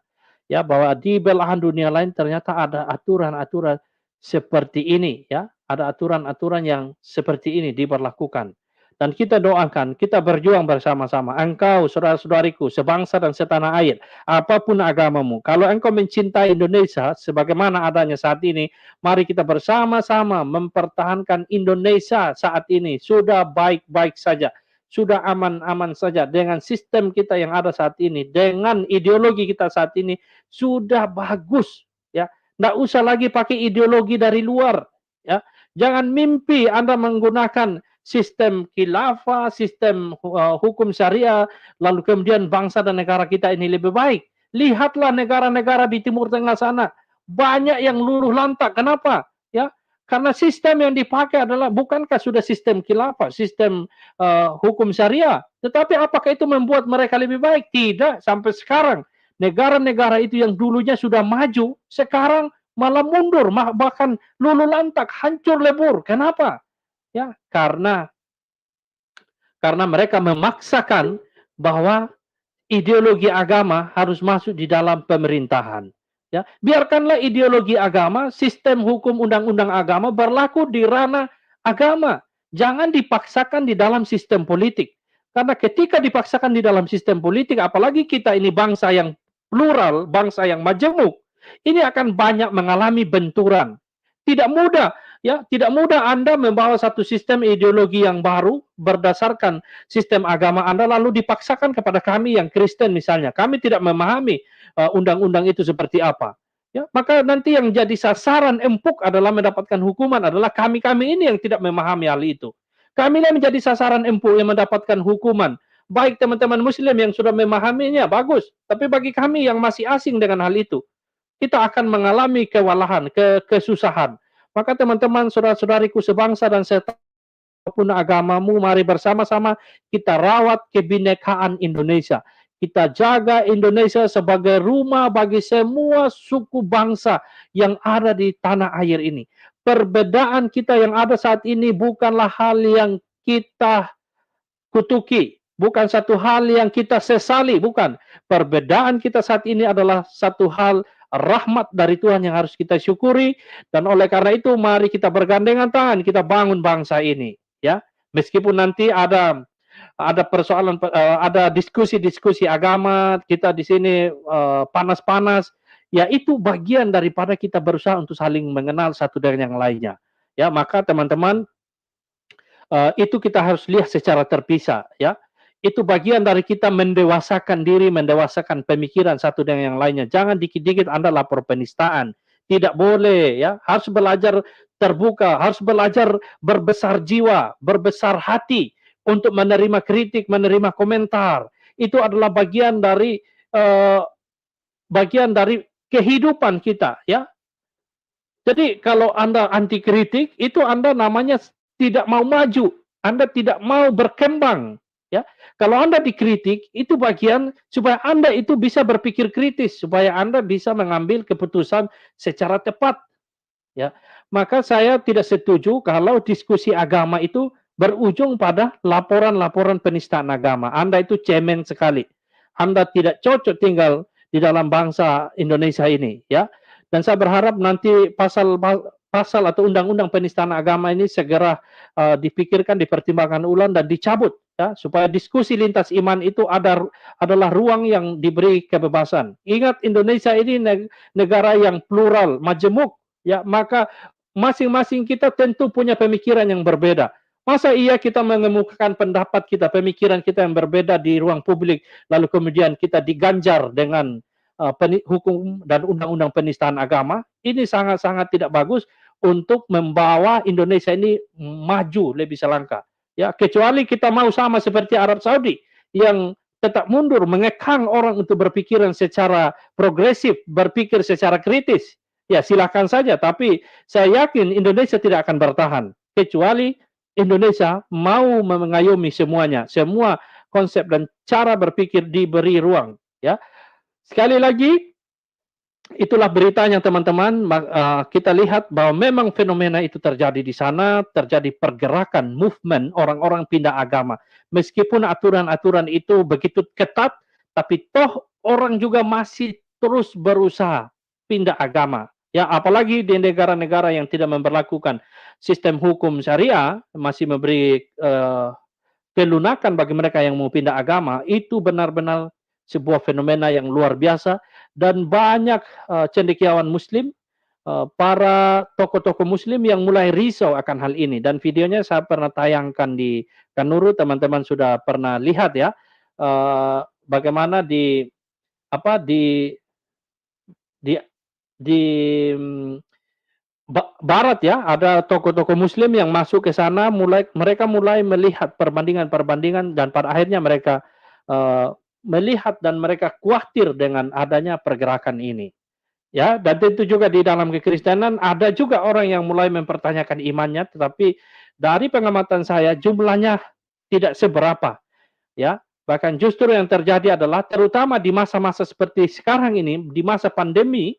Ya, bahwa di belahan dunia lain ternyata ada aturan-aturan seperti ini ya, ada aturan-aturan yang seperti ini diberlakukan. Dan kita doakan, kita berjuang bersama-sama. Engkau, saudara-saudariku, sebangsa dan setanah air, apapun agamamu, kalau engkau mencintai Indonesia sebagaimana adanya saat ini, mari kita bersama-sama mempertahankan Indonesia saat ini. Sudah baik-baik saja, sudah aman-aman saja dengan sistem kita yang ada saat ini, dengan ideologi kita saat ini, sudah bagus. Ya, nggak usah lagi pakai ideologi dari luar. Ya, jangan mimpi Anda menggunakan sistem khilafah, sistem hukum syariah, lalu kemudian bangsa dan negara kita ini lebih baik. Lihatlah negara-negara di Timur Tengah sana, banyak yang luluh lantak. Kenapa? Ya, karena sistem yang dipakai adalah bukankah sudah sistem khilafah, sistem hukum syariah. Tetapi apakah itu membuat mereka lebih baik? Tidak, sampai sekarang. Negara-negara itu yang dulunya sudah maju, sekarang malah mundur, bahkan luluh lantak, hancur lebur. Kenapa? Ya, karena mereka memaksakan bahwa ideologi agama harus masuk di dalam pemerintahan. Ya, biarkanlah ideologi agama, sistem hukum undang-undang agama berlaku di ranah agama. Jangan dipaksakan di dalam sistem politik. Karena ketika dipaksakan di dalam sistem politik, apalagi kita ini bangsa yang plural, bangsa yang majemuk, ini akan banyak mengalami benturan. Tidak mudah, ya, tidak mudah Anda membawa satu sistem ideologi yang baru berdasarkan sistem agama Anda lalu dipaksakan kepada kami yang Kristen misalnya. Kami tidak memahami undang-undang itu seperti apa. Ya, maka nanti yang jadi sasaran empuk adalah mendapatkan hukuman adalah kami-kami ini yang tidak memahami hal itu. Kami yang menjadi sasaran empuk yang mendapatkan hukuman. Baik teman-teman muslim yang sudah memahaminya, bagus. Tapi bagi kami yang masih asing dengan hal itu, kita akan mengalami kewalahan, kesusahan. Maka teman-teman, saudara-saudariku sebangsa dan apapun agamamu, mari bersama-sama kita rawat kebinekaan Indonesia. Kita jaga Indonesia sebagai rumah bagi semua suku bangsa yang ada di tanah air ini. Perbedaan kita yang ada saat ini bukanlah hal yang kita kutuki, bukan satu hal yang kita sesali, bukan. Perbedaan kita saat ini adalah satu hal rahmat dari Tuhan yang harus kita syukuri, dan oleh karena itu mari kita bergandengan tangan, kita bangun bangsa ini, ya. Meskipun nanti ada persoalan, ada diskusi-diskusi agama, kita di sini panas-panas, ya itu bagian daripada kita berusaha untuk saling mengenal satu dengan yang lainnya. Ya, maka teman-teman, itu kita harus lihat secara terpisah, ya. Itu bagian dari kita mendewasakan diri, mendewasakan pemikiran satu dengan yang lainnya. Jangan dikit-dikit Anda lapor penistaan. Tidak boleh, ya. Harus belajar terbuka, harus belajar berbesar jiwa, berbesar hati untuk menerima kritik, menerima komentar. Itu adalah bagian dari kehidupan kita, ya. Jadi kalau Anda anti kritik, itu Anda namanya tidak mau maju, Anda tidak mau berkembang, ya. Kalau Anda dikritik, itu bagian supaya Anda itu bisa berpikir kritis, supaya Anda bisa mengambil keputusan secara tepat, ya. Maka saya tidak setuju kalau diskusi agama itu berujung pada laporan-laporan penistaan agama. Anda itu cemen sekali. Anda tidak cocok tinggal di dalam bangsa Indonesia ini, ya. Dan saya berharap nanti pasal atau undang-undang penistaan agama ini segera dipikirkan, dipertimbangkan ulang dan dicabut, ya, supaya diskusi lintas iman itu adalah ruang yang diberi kebebasan. Ingat, Indonesia ini negara yang plural, majemuk, ya, maka masing-masing kita tentu punya pemikiran yang berbeda. Masa iya kita mengemukakan pendapat kita, pemikiran kita yang berbeda di ruang publik, lalu kemudian kita diganjar dengan hukum dan undang-undang penistaan agama? Ini sangat-sangat tidak bagus untuk membawa Indonesia ini maju lebih selangkah. Ya, kecuali kita mau sama seperti Arab Saudi yang tetap mundur, mengekang orang untuk berpikiran secara progresif, berpikir secara kritis. Ya, silakan saja, tapi saya yakin Indonesia tidak akan bertahan kecuali Indonesia mau mengayomi semuanya, semua konsep dan cara berpikir diberi ruang. Ya, sekali lagi, itulah beritanya teman-teman. Kita lihat bahwa memang fenomena itu terjadi di sana, terjadi pergerakan, movement orang-orang pindah agama. Meskipun aturan-aturan itu begitu ketat, tapi toh orang juga masih terus berusaha pindah agama. Ya, apalagi di negara-negara yang tidak memberlakukan sistem hukum syariah, masih memberi kelunakan bagi mereka yang mau pindah agama, itu benar-benar sebuah fenomena yang luar biasa dan banyak cendekiawan muslim, para tokoh-tokoh muslim yang mulai risau akan hal ini dan videonya saya pernah tayangkan di Kanuru, teman-teman sudah pernah lihat ya, bagaimana di apa di di barat ya, ada tokoh-tokoh muslim yang masuk ke sana, mereka mulai melihat perbandingan-perbandingan dan pada akhirnya mereka melihat dan mereka khawatir dengan adanya pergerakan ini. Ya, dan tentu juga di dalam kekristenan ada juga orang yang mulai mempertanyakan imannya, tetapi dari pengamatan saya jumlahnya tidak seberapa, ya. Bahkan justru yang terjadi adalah terutama di masa-masa seperti sekarang ini, di masa pandemi,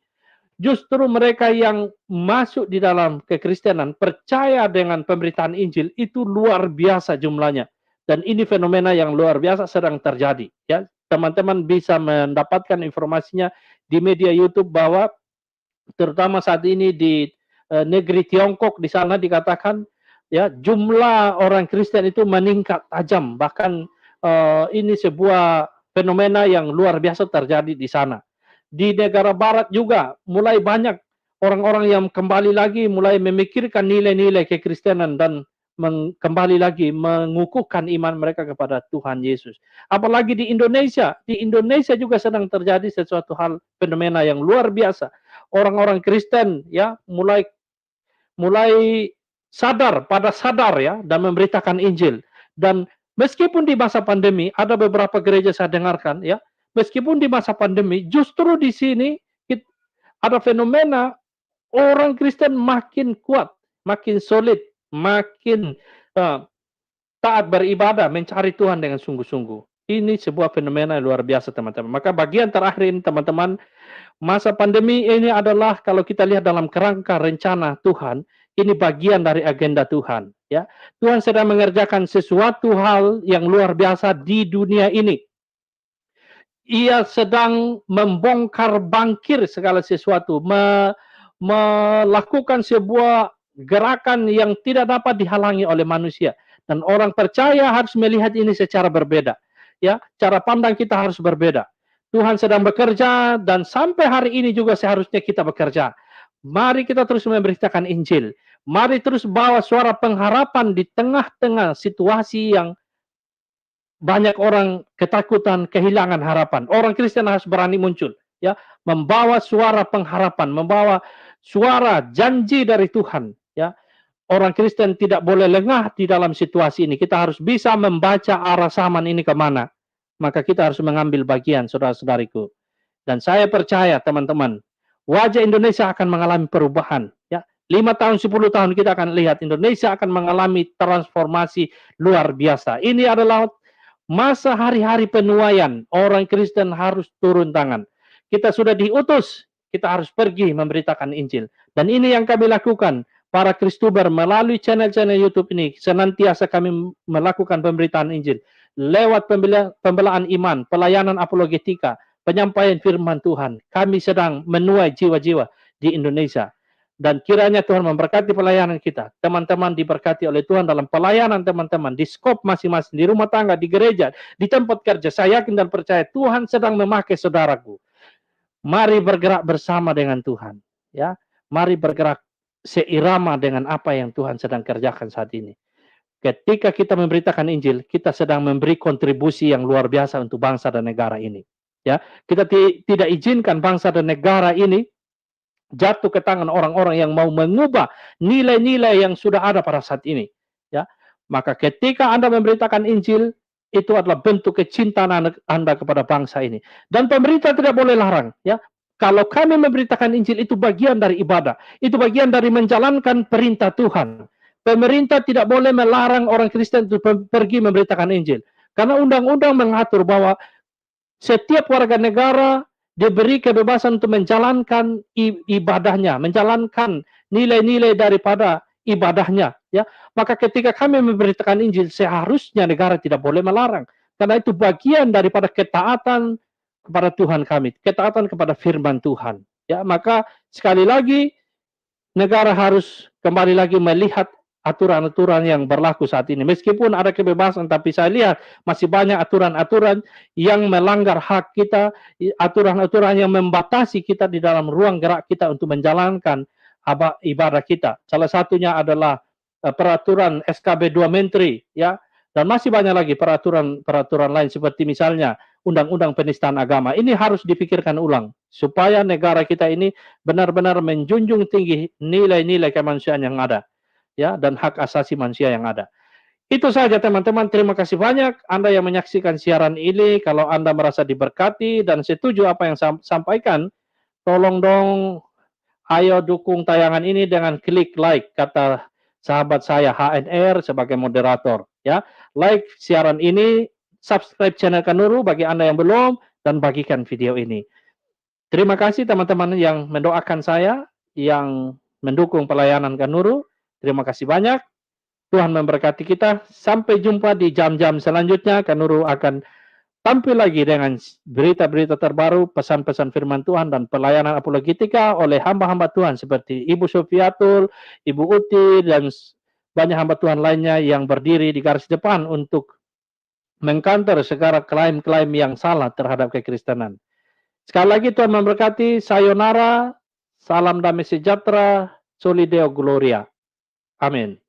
justru mereka yang masuk di dalam kekristenan, percaya dengan pemberitaan Injil, itu luar biasa jumlahnya. Dan ini fenomena yang luar biasa sedang terjadi. Ya, teman-teman bisa mendapatkan informasinya di media YouTube bahwa terutama saat ini di negeri Tiongkok, di sana dikatakan ya jumlah orang Kristen itu meningkat tajam. Bahkan ini sebuah fenomena yang luar biasa terjadi di sana. Di negara barat juga mulai banyak orang-orang yang kembali lagi mulai memikirkan nilai-nilai kekristenan dan kembali lagi mengukuhkan iman mereka kepada Tuhan Yesus. Apalagi di Indonesia juga sedang terjadi sesuatu hal fenomena yang luar biasa. Orang-orang Kristen ya mulai sadar ya dan memberitakan Injil. Dan meskipun di masa pandemi ada beberapa gereja saya dengarkan ya, meskipun di masa pandemi justru di sini ada fenomena orang Kristen makin kuat, makin solid, makin taat beribadah, mencari Tuhan dengan sungguh-sungguh. Ini sebuah fenomena yang luar biasa teman-teman. Maka bagian terakhir ini teman-teman, masa pandemi ini adalah kalau kita lihat dalam kerangka rencana Tuhan, ini bagian dari agenda Tuhan. Ya, Tuhan sedang mengerjakan sesuatu hal yang luar biasa di dunia ini. Ia sedang membongkar bangkir segala sesuatu, melakukan sebuah gerakan yang tidak dapat dihalangi oleh manusia. Dan orang percaya harus melihat ini secara berbeda. Ya, cara pandang kita harus berbeda. Tuhan sedang bekerja dan sampai hari ini juga seharusnya kita bekerja. Mari kita terus memberitakan Injil. Mari terus bawa suara pengharapan di tengah-tengah situasi yang banyak orang ketakutan, kehilangan harapan. Orang Kristen harus berani muncul, ya, membawa suara pengharapan, membawa suara janji dari Tuhan, ya. Orang Kristen tidak boleh lengah di dalam situasi ini. Kita harus bisa membaca arah zaman ini kemana. Maka kita harus mengambil bagian, saudara-saudariku. Dan saya percaya, teman-teman, wajah Indonesia akan mengalami perubahan. Ya, 5 tahun, 10 tahun kita akan lihat Indonesia akan mengalami transformasi luar biasa. Ini adalah masa hari-hari penuaian. Orang Kristen harus turun tangan. Kita sudah diutus, kita harus pergi memberitakan Injil. Dan ini yang kami lakukan. Para Kristuber melalui channel-channel YouTube ini senantiasa kami melakukan pemberitaan Injil lewat pembelaan iman, pelayanan apologetika, penyampaian firman Tuhan. Kami sedang menuai jiwa-jiwa di Indonesia. Dan kiranya Tuhan memberkati pelayanan kita. Teman-teman diberkati oleh Tuhan dalam pelayanan teman-teman, di skop masing-masing, di rumah tangga, di gereja, di tempat kerja. Saya yakin dan percaya Tuhan sedang memakai saudaraku. Mari bergerak bersama dengan Tuhan. Ya, mari bergerak seirama dengan apa yang Tuhan sedang kerjakan saat ini. ketika kita memberitakan Injil, kita sedang memberi kontribusi yang luar biasa untuk bangsa dan negara ini. Ya, kita tidak izinkan bangsa dan negara ini jatuh ke tangan orang-orang yang mau mengubah nilai-nilai yang sudah ada pada saat ini. Ya, maka ketika Anda memberitakan Injil, itu adalah bentuk kecintaan Anda kepada bangsa ini. Dan pemerintah tidak boleh larang. Ya, kalau kami memberitakan Injil, itu bagian dari ibadah, itu bagian dari menjalankan perintah Tuhan. Pemerintah tidak boleh melarang orang Kristen untuk pergi memberitakan Injil, karena undang-undang mengatur bahwa setiap warga negara diberi kebebasan untuk menjalankan ibadahnya, menjalankan nilai-nilai daripada ibadahnya. Ya, maka ketika kami memberitakan Injil, seharusnya negara tidak boleh melarang, karena itu bagian daripada ketaatan kepada Tuhan kami, ketaatan kepada firman Tuhan. Ya, maka sekali lagi negara harus kembali lagi melihat aturan-aturan yang berlaku saat ini. Meskipun ada kebebasan, tapi saya lihat masih banyak aturan-aturan yang melanggar hak kita, aturan-aturan yang membatasi kita di dalam ruang gerak kita untuk menjalankan ibadah kita. Salah satunya adalah peraturan SKB 2 Menteri, ya, dan masih banyak lagi peraturan lain seperti misalnya undang-undang penistaan agama. Ini harus dipikirkan ulang supaya negara kita ini benar-benar menjunjung tinggi nilai-nilai kemanusiaan yang ada, ya, dan hak asasi manusia yang ada. Itu saja teman-teman, terima kasih banyak Anda yang menyaksikan siaran ini. Kalau Anda merasa diberkati dan setuju apa yang saya sampaikan, tolong dong ayo dukung tayangan ini dengan klik like, kata sahabat saya HNR sebagai moderator, ya. Like siaran ini, subscribe channel Kanuru bagi Anda yang belum, dan bagikan video ini. Terima kasih teman-teman yang mendoakan saya, yang mendukung pelayanan Kanuru. Terima kasih banyak. Tuhan memberkati kita. Sampai jumpa di jam-jam selanjutnya. Kanuru akan tampil lagi dengan berita-berita terbaru, pesan-pesan firman Tuhan, dan pelayanan apologetika oleh hamba-hamba Tuhan seperti Ibu Sofiatul, Ibu Uti, dan banyak hamba Tuhan lainnya yang berdiri di garis depan untuk mengkanter segala klaim-klaim yang salah terhadap kekristenan. Sekali lagi Tuhan memberkati. Sayonara, salam damai sejahtera, Soli Deo Gloria. Amin.